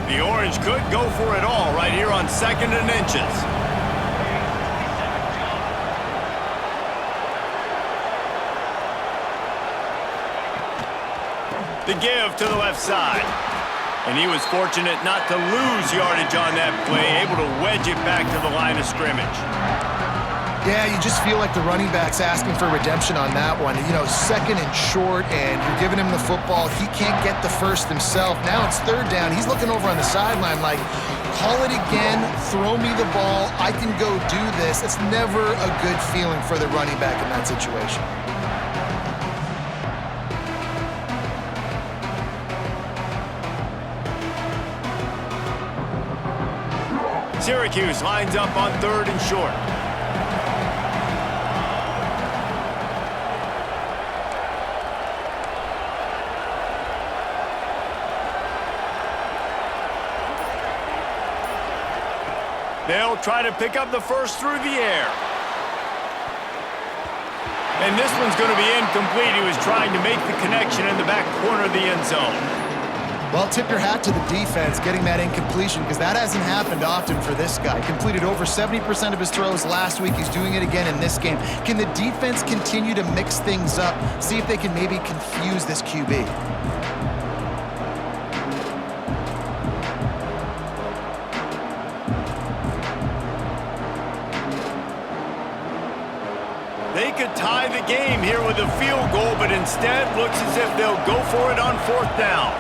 The Orange could go for it all right here on second and inches. The give to the left side. And he was fortunate not to lose yardage on that play, able to wedge it back to the line of scrimmage. Yeah, you just feel like the running back's asking for redemption on that one. You know, second and short, and you're giving him the football. He can't get the first himself. Now it's third down. He's looking over on the sideline like, call it again, throw me the ball, I can go do this. It's never a good feeling for the running back in that situation. Syracuse lines up on third and short. They'll try to pick up the first through the air. And this one's going to be incomplete. He was trying to make the connection in the back corner of the end zone. Well, tip your hat to the defense getting that incompletion, because that hasn't happened often for this guy. Completed over 70% of his throws last week. He's doing it again in this game. Can the defense continue to mix things up? See if they can maybe confuse this QB. They could tie the game here with a field goal, but instead looks as if they'll go for it on fourth down.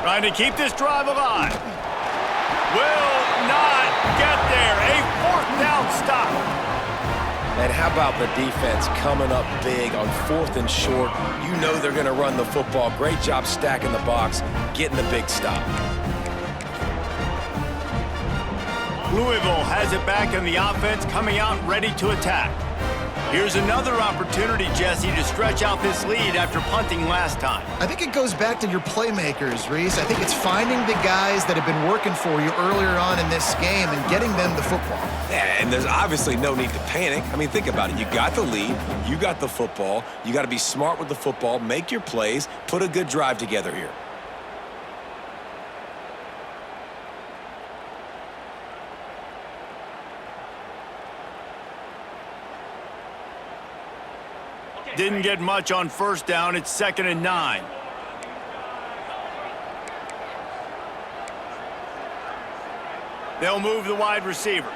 Trying to keep this drive alive. Will not get there. A fourth down stop. And how about the defense coming up big on fourth and short? You know they're going to run the football. Great job stacking the box, getting the big stop. Louisville has it back in the offense, coming out ready to attack. Here's another opportunity, Jesse, to stretch out this lead after punting last time. I think it goes back to your playmakers, Reese. I think it's finding the guys that have been working for you earlier on in this game and getting them the football. Yeah, and there's obviously no need to panic. I mean, think about it. You got the lead. You got the football. You got to be smart with the football, make your plays, put a good drive together here. Didn't get much on first down. It's 2nd and 9. They'll move the wide receiver.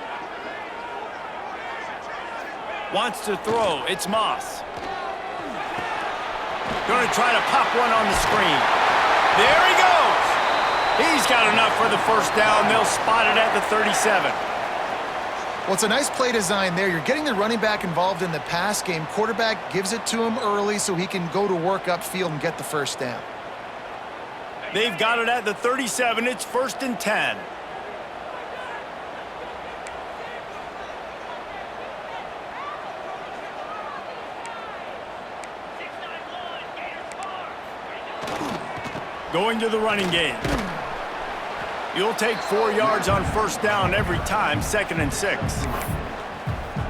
Wants to throw. It's Moss. Going to try to pop one on the screen. There he goes. He's got enough for the first down. They'll spot it at the 37. Well, it's a nice play design there. You're getting the running back involved in the pass game. Quarterback gives it to him early so he can go to work upfield and get the first down. They've got it at the 37. It's 1st and 10. Going to the running game. You'll take 4 yards on first down every time, 2nd and 6.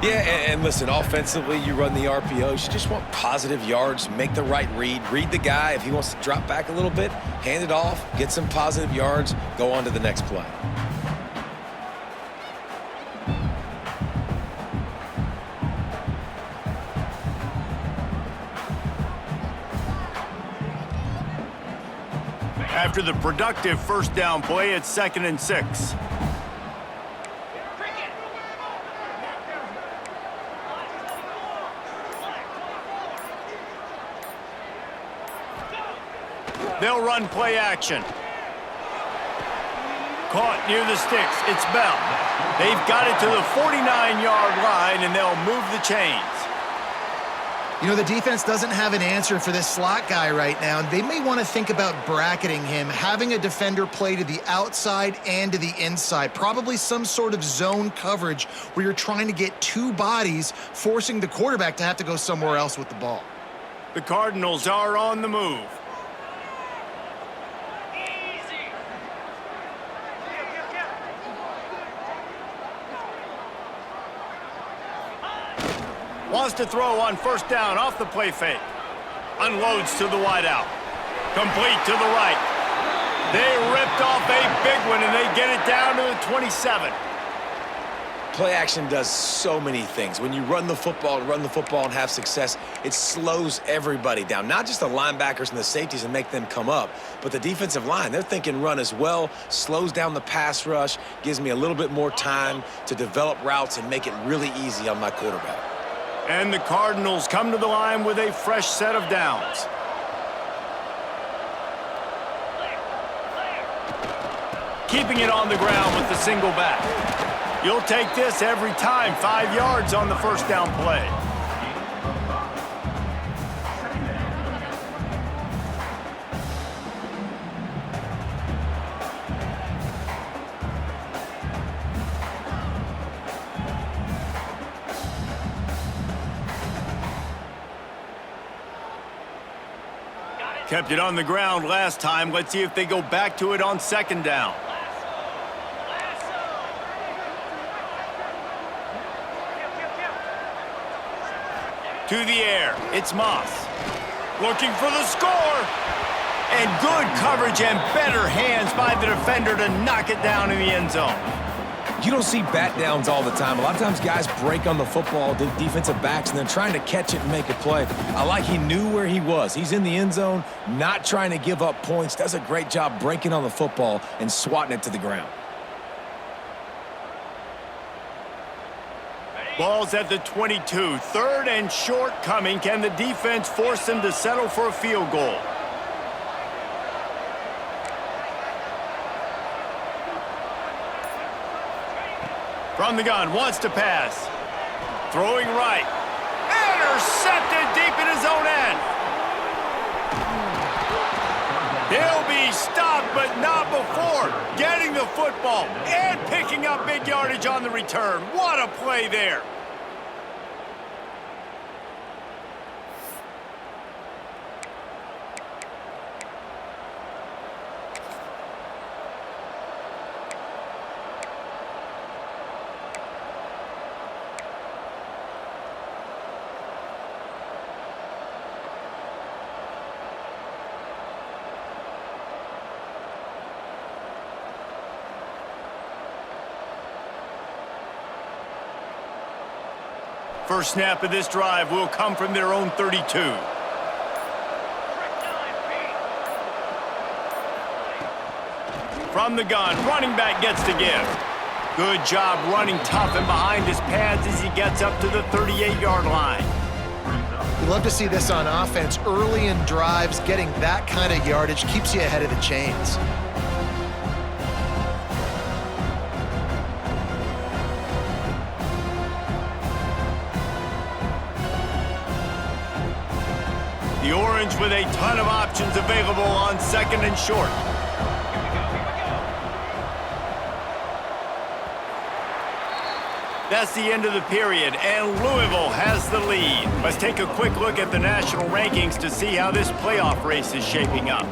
Yeah, and listen, offensively, you run the RPOs. You just want positive yards, make the right read the guy. If he wants to drop back a little bit, hand it off, get some positive yards, go on to the next play. After the productive first down play, it's 2nd and 6. They'll run play action. Caught near the sticks. It's Bell. They've got it to the 49-yard line, and they'll move the chains. You know, the defense doesn't have an answer for this slot guy right now. They may want to think about bracketing him, having a defender play to the outside and to the inside. Probably some sort of zone coverage where you're trying to get 2 bodies, forcing the quarterback to have to go somewhere else with the ball. The Cardinals are on the move. Wants to throw on first down off the play fake. Unloads to the wideout. Complete to the right. They ripped off a big one, and they get it down to the 27. Play action does so many things. When you run the football and have success, it slows everybody down. Not just the linebackers and the safeties and make them come up, but the defensive line. They're thinking run as well, slows down the pass rush, gives me a little bit more time to develop routes and make it really easy on my quarterback. And the Cardinals come to the line with a fresh set of downs. Keeping it on the ground with the single back. You'll take this every time. 5 yards on the first down play. Kept it on the ground last time. Let's see if they go back to it on 2nd down. To the air. It's Moss. Looking for the score. And good coverage and better hands by the defender to knock it down in the end zone. You don't see bat downs all the time. A lot of times guys break on the football, the defensive backs, and then trying to catch it and make a play. I like he knew where he was. He's in the end zone, not trying to give up points. Does a great job breaking on the football and swatting it to the ground. Ball's at the 22. 3rd and short coming. Can the defense force them to settle for a field goal? From the gun, wants to pass. Throwing right. Intercepted deep in his own end. He'll be stopped, but not before getting the football and picking up big yardage on the return. What a play there. First snap of this drive will come from their own 32. From the gun, running back gets to give. Good job running tough and behind his pads as he gets up to the 38-yard line. You love to see this on offense. Early in drives, getting that kind of yardage keeps you ahead of the chains. The Orange with a ton of options available on second and short. That's the end of the period, and Louisville has the lead. Let's take a quick look at the national rankings to see how this playoff race is shaping up.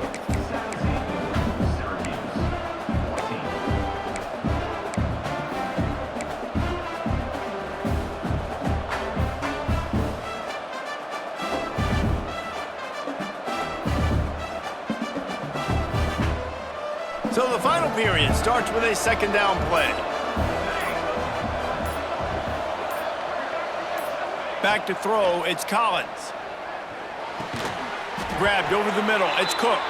So the final period starts with a second down play. Back to throw, it's Collins. Grabbed over the middle, it's Cook.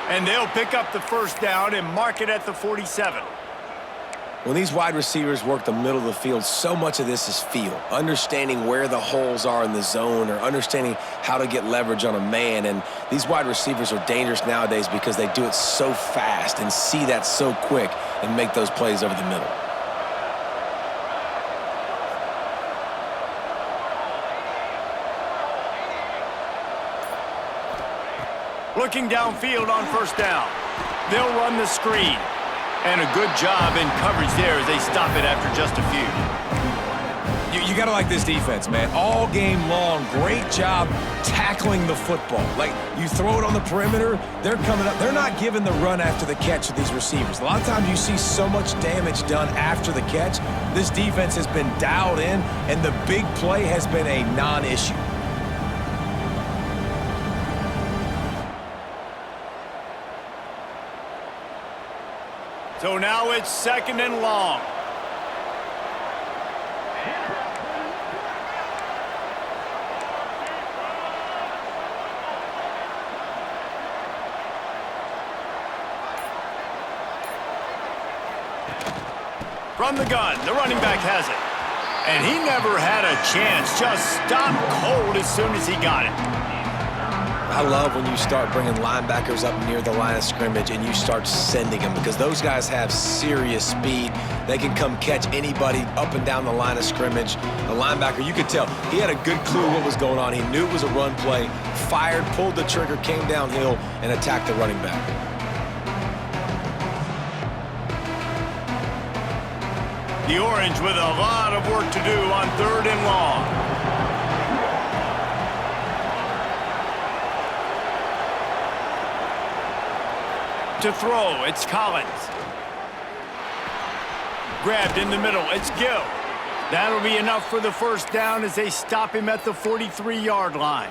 And they'll pick up the first down and mark it at the 47. When these wide receivers work the middle of the field, so much of this is feel. Understanding where the holes are in the zone or understanding how to get leverage on a man. And these wide receivers are dangerous nowadays because they do it so fast and see that so quick and make those plays over the middle. Looking downfield on first down. They'll run the screen. And a good job in coverage there as they stop it after just a few. You gotta like this defense, man. All game long, great job tackling the football. Like, you throw it on the perimeter, they're coming up. They're not giving the run after the catch with these receivers. A lot of times you see so much damage done after the catch. This defense has been dialed in, and the big play has been a non-issue. So now it's second and long. From the gun, the running back has it. And he never had a chance, just stopped cold as soon as he got it. I love when you start bringing linebackers up near the line of scrimmage and you start sending them because those guys have serious speed. They can come catch anybody up and down the line of scrimmage. The linebacker, you could tell, he had a good clue what was going on. He knew it was a run play, fired, pulled the trigger, came downhill, and attacked the running back. The Orange with a lot of work to do on third and long. To throw, it's Collins. Grabbed in the middle, it's Gill. That'll be enough for the first down as they stop him at the 43-yard line.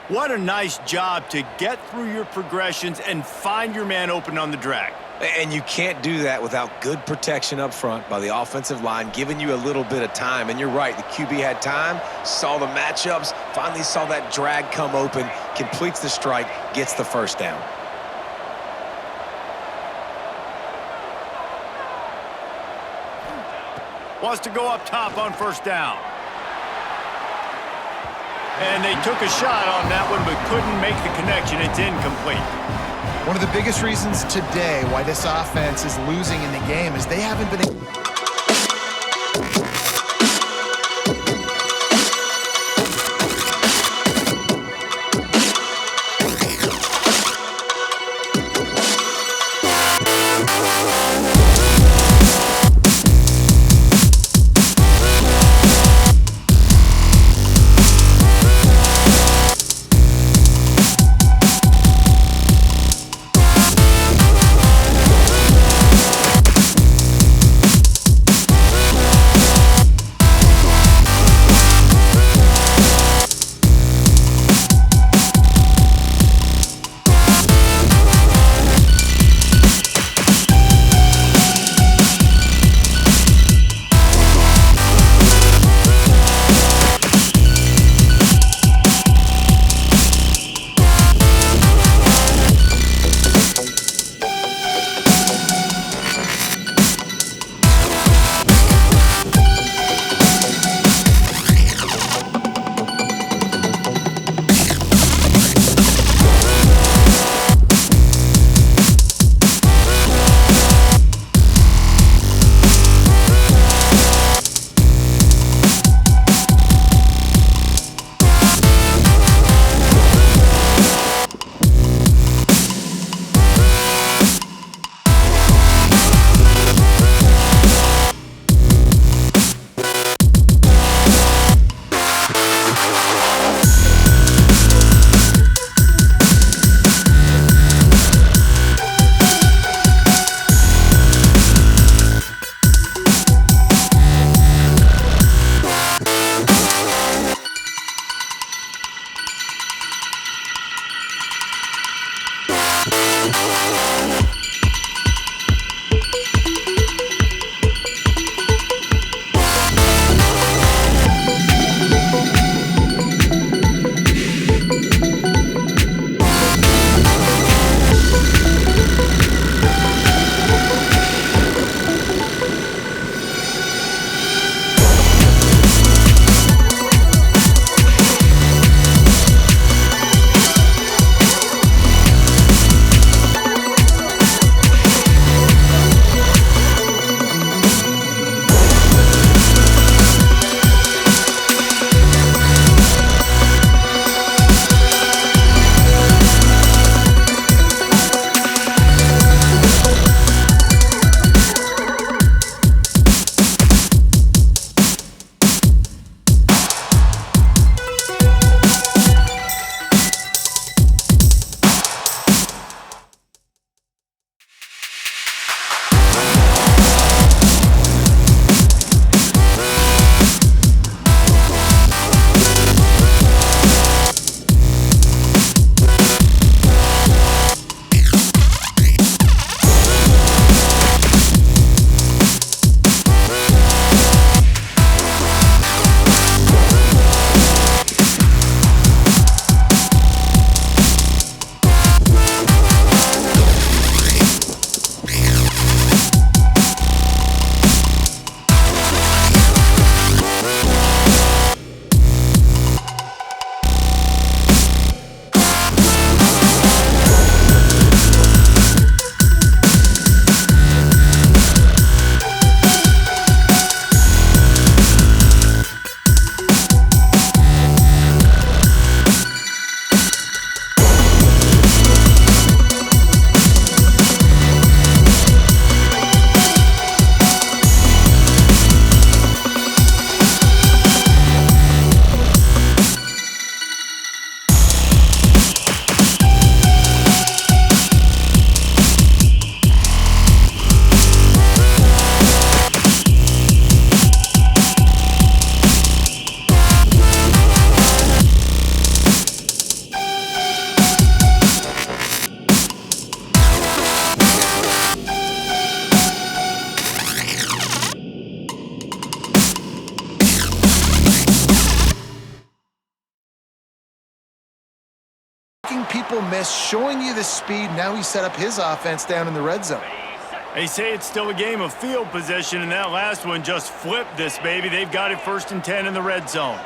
What a nice job to get through your progressions and find your man open on the drag. And you can't do that without good protection up front by the offensive line, giving you a little bit of time. And you're right, the QB had time, saw the matchups, finally saw that drag come open, completes the strike, gets the first down. Wants to go up top on first down. And they took a shot on that one, but couldn't make the connection. It's incomplete. One of the biggest reasons today why this offense is losing in the game is they haven't been able making people miss, showing you the speed. Now he set up his offense down in the red zone. They say it's still a game of field position, and that last one just flipped this baby. They've got it 1st and 10 in the red zone.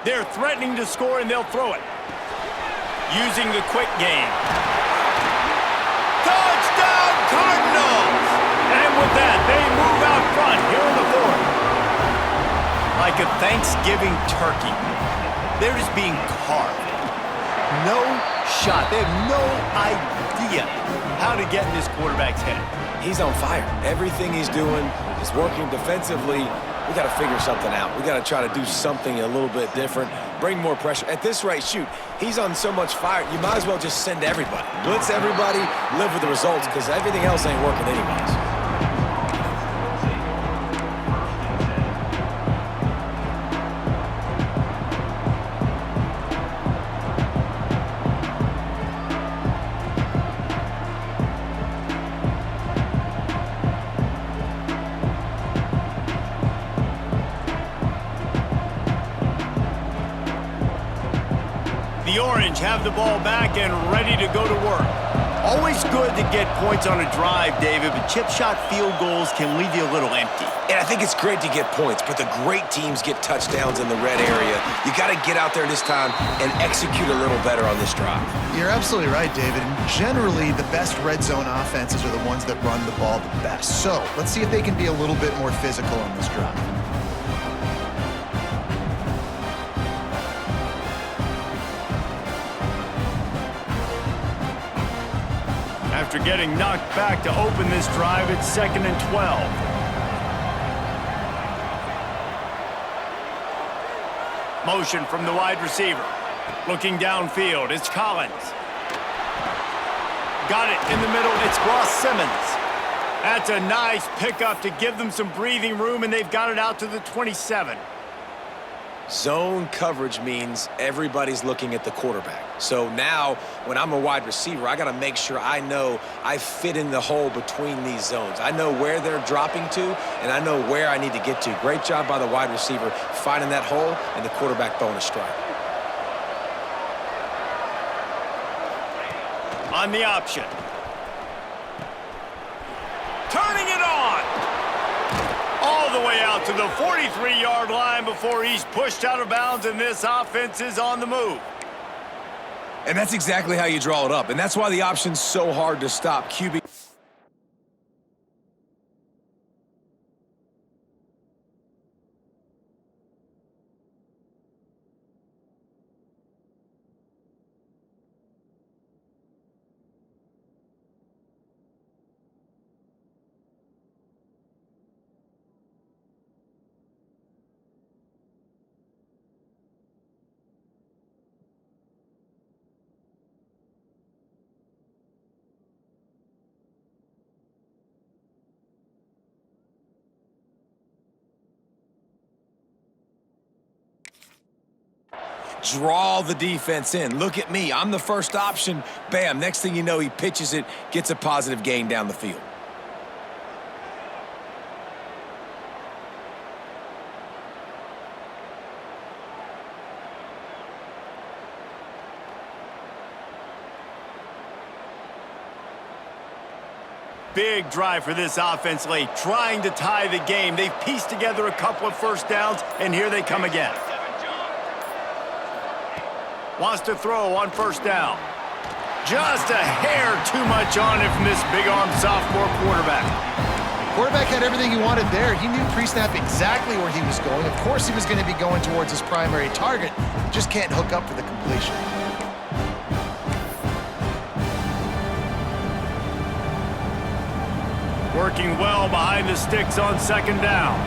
They're threatening to score, and they'll throw it. Using the quick game. Touchdown, Cardinals! And with that, they move out front here in the 4th. Like a Thanksgiving turkey. They're just being carved. No shot. They have no idea how to get in this quarterback's head. He's on fire. Everything he's doing is working defensively. We got to figure something out. We got to try to do something a little bit different, bring more pressure. At this rate, shoot, he's on so much fire, you might as well just send everybody. Blitz everybody, live with the results, because everything else ain't working anyways. The Orange have the ball back and ready to go to work. Always good to get points on a drive, David, but chip shot field goals can leave you a little empty. And I think it's great to get points, but the great teams get touchdowns in the red area. You got to get out there this time and execute a little better on this drive. You're absolutely right, David. And generally, the best red zone offenses are the ones that run the ball the best. So let's see if they can be a little bit more physical on this drive. After getting knocked back to open this drive, it's 2nd and 12. Motion from the wide receiver. Looking downfield, it's Collins. Got it in the middle, it's Ross Simmons. That's a nice pickup to give them some breathing room, and they've got it out to the 27. Zone coverage means everybody's looking at the quarterback. So now, when I'm a wide receiver, I got to make sure I know I fit in the hole between these zones. I know where they're dropping to, and I know where I need to get to. Great job by the wide receiver finding that hole, and the quarterback throwing a strike. On the option. Turning it on. All the way out to the 43-yard line before he's pushed out of bounds, and this offense is on the move. And that's exactly how you draw it up, and that's why the option's so hard to stop. QB. Draw the defense in. Look at me. I'm the first option. Bam. Next thing you know, he pitches it, gets a positive gain down the field. Big drive for this offense late, trying to tie the game. They've pieced together a couple of first downs, and here they come again. Wants to throw on first down. Just a hair too much on it from this big-armed sophomore quarterback. Quarterback had everything he wanted there. He knew pre-snap exactly where he was going. Of course he was going to be going towards his primary target. Just can't hook up for the completion. Working well behind the sticks on second down.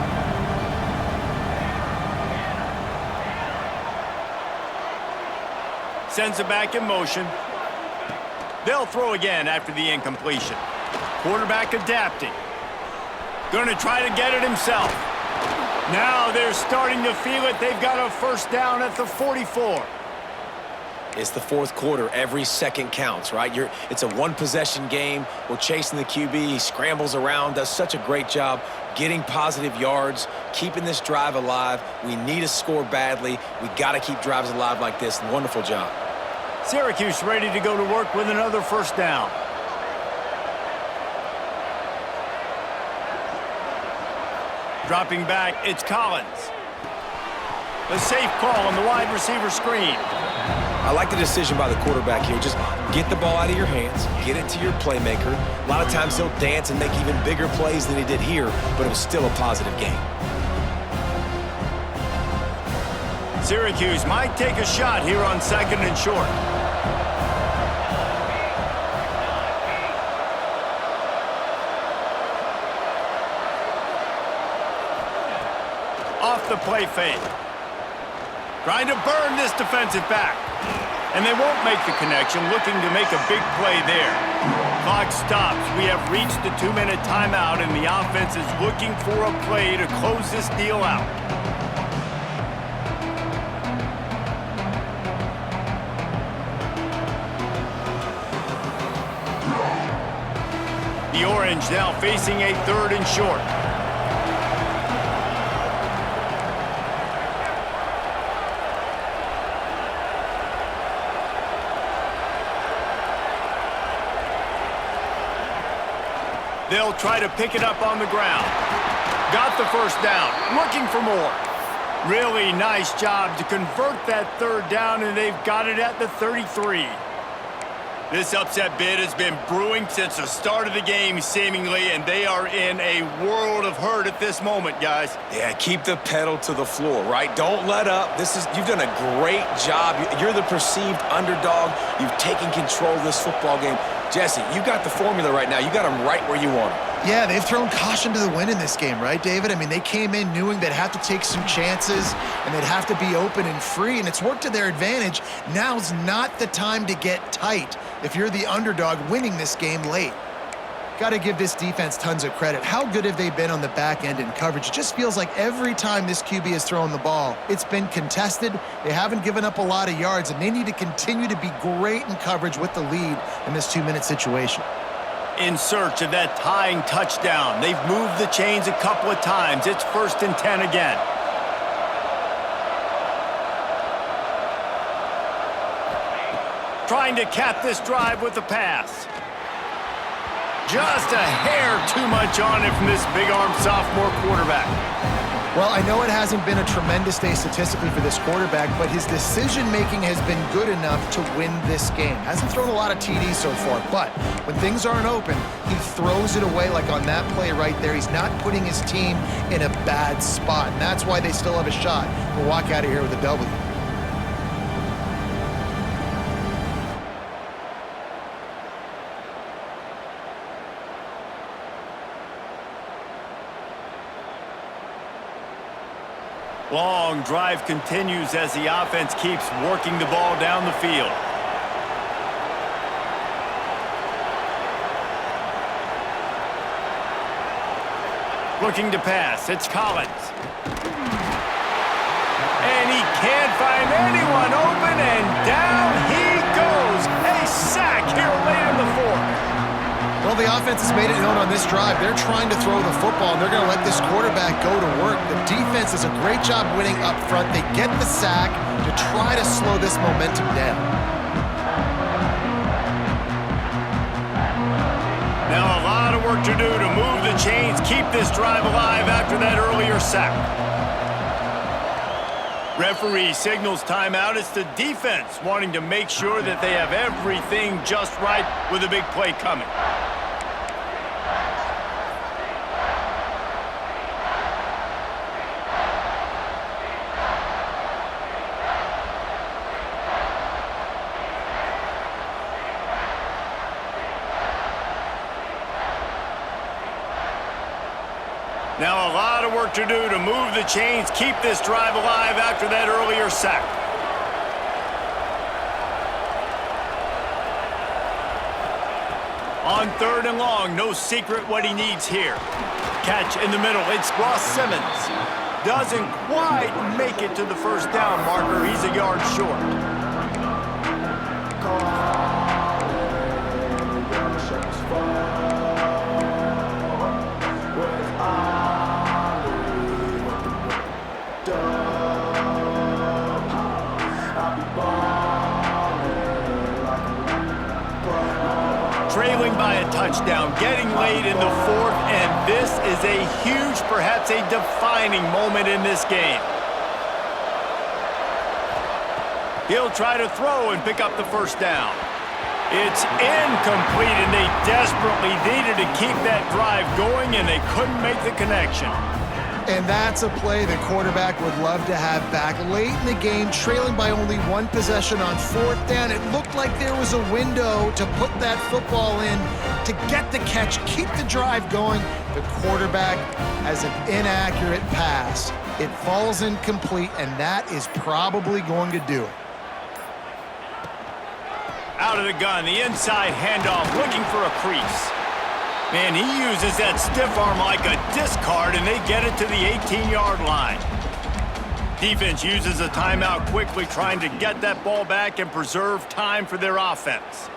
Sends it back in motion. They'll throw again after the incompletion. Quarterback adapting. Going to try to get it himself. Now they're starting to feel it. They've got a first down at the 44. It's the fourth quarter. Every second counts, right? It's a one-possession game. We're chasing the QB. He scrambles around, does such a great job getting positive yards, keeping this drive alive. We need a score badly. We got to keep drives alive like this. Wonderful job. Syracuse ready to go to work with another first down. Dropping back, it's Collins. A safe call on the wide receiver screen. I like the decision by the quarterback here. Just get the ball out of your hands, get it to your playmaker. A lot of times he'll dance and make even bigger plays than he did here, but it was still a positive game. Syracuse might take a shot here on 2nd and short. Off the play fake. Trying to burn this defensive back. And they won't make the connection, looking to make a big play there. Clock stops. We have reached the 2-minute timeout, and the offense is looking for a play to close this deal out. The Orange now facing a 3rd and short. They'll try to pick it up on the ground. Got the first down. Looking for more. Really nice job to convert that 3rd down, and they've got it at the 33. This upset bid has been brewing since the start of the game, seemingly, and they are in a world of hurt at this moment, guys. Yeah, keep the pedal to the floor, right? Don't let up. You've done a great job. You're the perceived underdog. You've taken control of this football game. Jesse, you got the formula right now. You got them right where you want them. Yeah, they've thrown caution to the wind in this game, right, David? I mean, they came in knowing they'd have to take some chances and they'd have to be open and free, and it's worked to their advantage. Now's not the time to get tight if you're the underdog winning this game late. Got to give this defense tons of credit. How good have they been on the back end in coverage? It just feels like every time this QB has thrown the ball, it's been contested. They haven't given up a lot of yards, and they need to continue to be great in coverage with the lead in this 2-minute situation. In search of that tying touchdown. They've moved the chains a couple of times. It's 1st and 10 again. Trying to cap this drive with a pass. Just a hair too much on it from this big-armed sophomore quarterback. Well, I know it hasn't been a tremendous day statistically for this quarterback, but his decision-making has been good enough to win this game. Hasn't thrown a lot of TDs so far, but when things aren't open, he throws it away like on that play right there. He's not putting his team in a bad spot, and that's why they still have a shot to walk out of here with a W. Long drive continues as the offense keeps working the ball down the field. Looking to pass, it's Collins. And he can't find anyone open, and down he goes. A sack here late in the 4th. Well, the offense has made it known on this drive. They're trying to throw the football, and they're going to let this quarterback go to work. The defense does a great job winning up front. They get the sack to try to slow this momentum down. Now a lot of work to do to move the chains, keep this drive alive after that earlier sack. Referee signals timeout. It's the defense wanting to make sure that they have everything just right with a big play coming. Now a lot of work to do to move the chains, keep this drive alive after that earlier sack. On 3rd and long, no secret what he needs here. Catch in the middle, it's Ross Simmons. Doesn't quite make it to the first down marker. He's a yard short. touchdown, getting late in the fourth, and this is a huge, perhaps a defining moment in this game. He'll try to throw and pick up the first down. It's incomplete, and they desperately needed to keep that drive going, and they couldn't make the connection. And that's a play the quarterback would love to have back. Late in the game, trailing by only one possession on fourth down, it looked like there was a window to put that football in, to get the catch, keep the drive going. The quarterback has an inaccurate pass. It falls incomplete, and that is probably going to do it. Out of the gun, the inside handoff, looking for a crease. Man, he uses that stiff arm like a discard, and they get it to the 18-yard line. Defense uses a timeout quickly, trying to get that ball back and preserve time for their offense.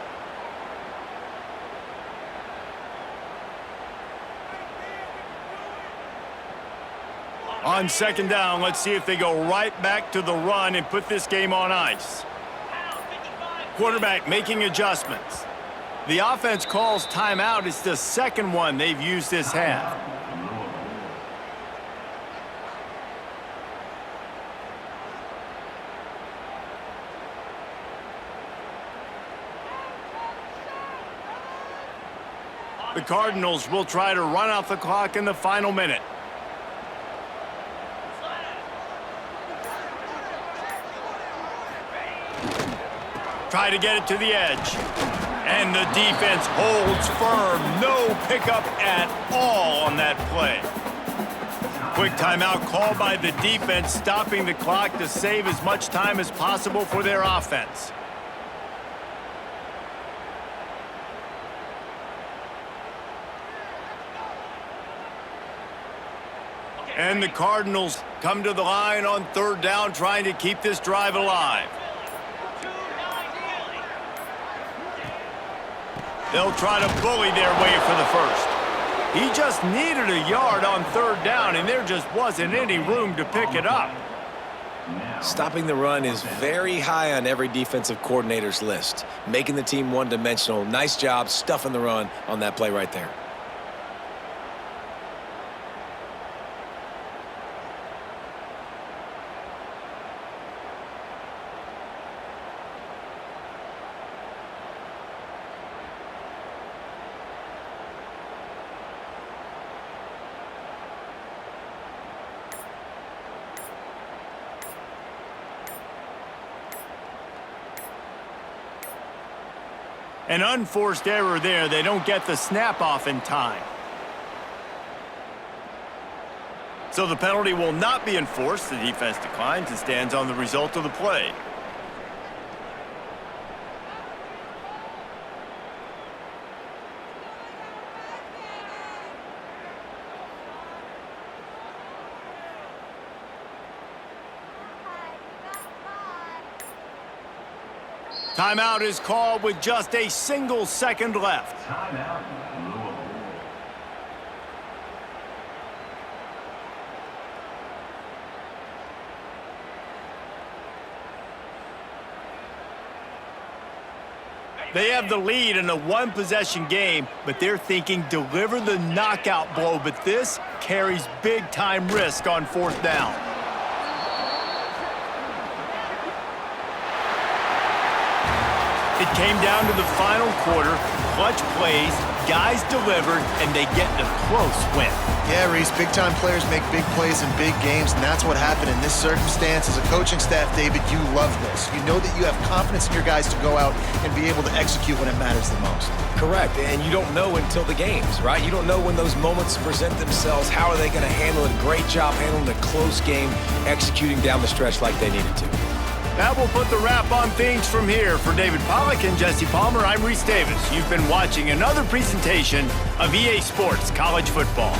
On second down, let's see if they go right back to the run and put this game on ice. Quarterback making adjustments. The offense calls timeout. It's the second one they've used this half. The Cardinals will try to run out the clock in the final minute. Try to get it to the edge. And the defense holds firm. No pickup at all on that play. Quick timeout called by the defense, stopping the clock to save as much time as possible for their offense. And the Cardinals come to the line on third down, trying to keep this drive alive. They'll try to bully their way for the first. He just needed a yard on third down, and there just wasn't any room to pick it up. Stopping the run is very high on every defensive coordinator's list. Making the team one-dimensional. Nice job stuffing the run on that play right there. An unforced error there. They don't get the snap off in time. So the penalty will not be enforced. The defense declines and stands on the result of the play. Timeout is called with just a single second left. Timeout, Louisville. They have the lead in a one-possession game, but they're thinking deliver the knockout blow, but this carries big-time risk on fourth down. It came down to the final quarter, clutch plays, guys delivered, and they get a close win. Yeah, Reese, big-time players make big plays in big games, and that's what happened in this circumstance. As a coaching staff, David, you love this. You know that you have confidence in your guys to go out and be able to execute when it matters the most. Correct, and you don't know until the games, right? You don't know when those moments present themselves. How are they going to handle it? Great job handling a close game, executing down the stretch like they needed to. That will put the wrap on things from here. For David Pollack and Jesse Palmer, I'm Reese Davis. You've been watching another presentation of EA Sports College Football.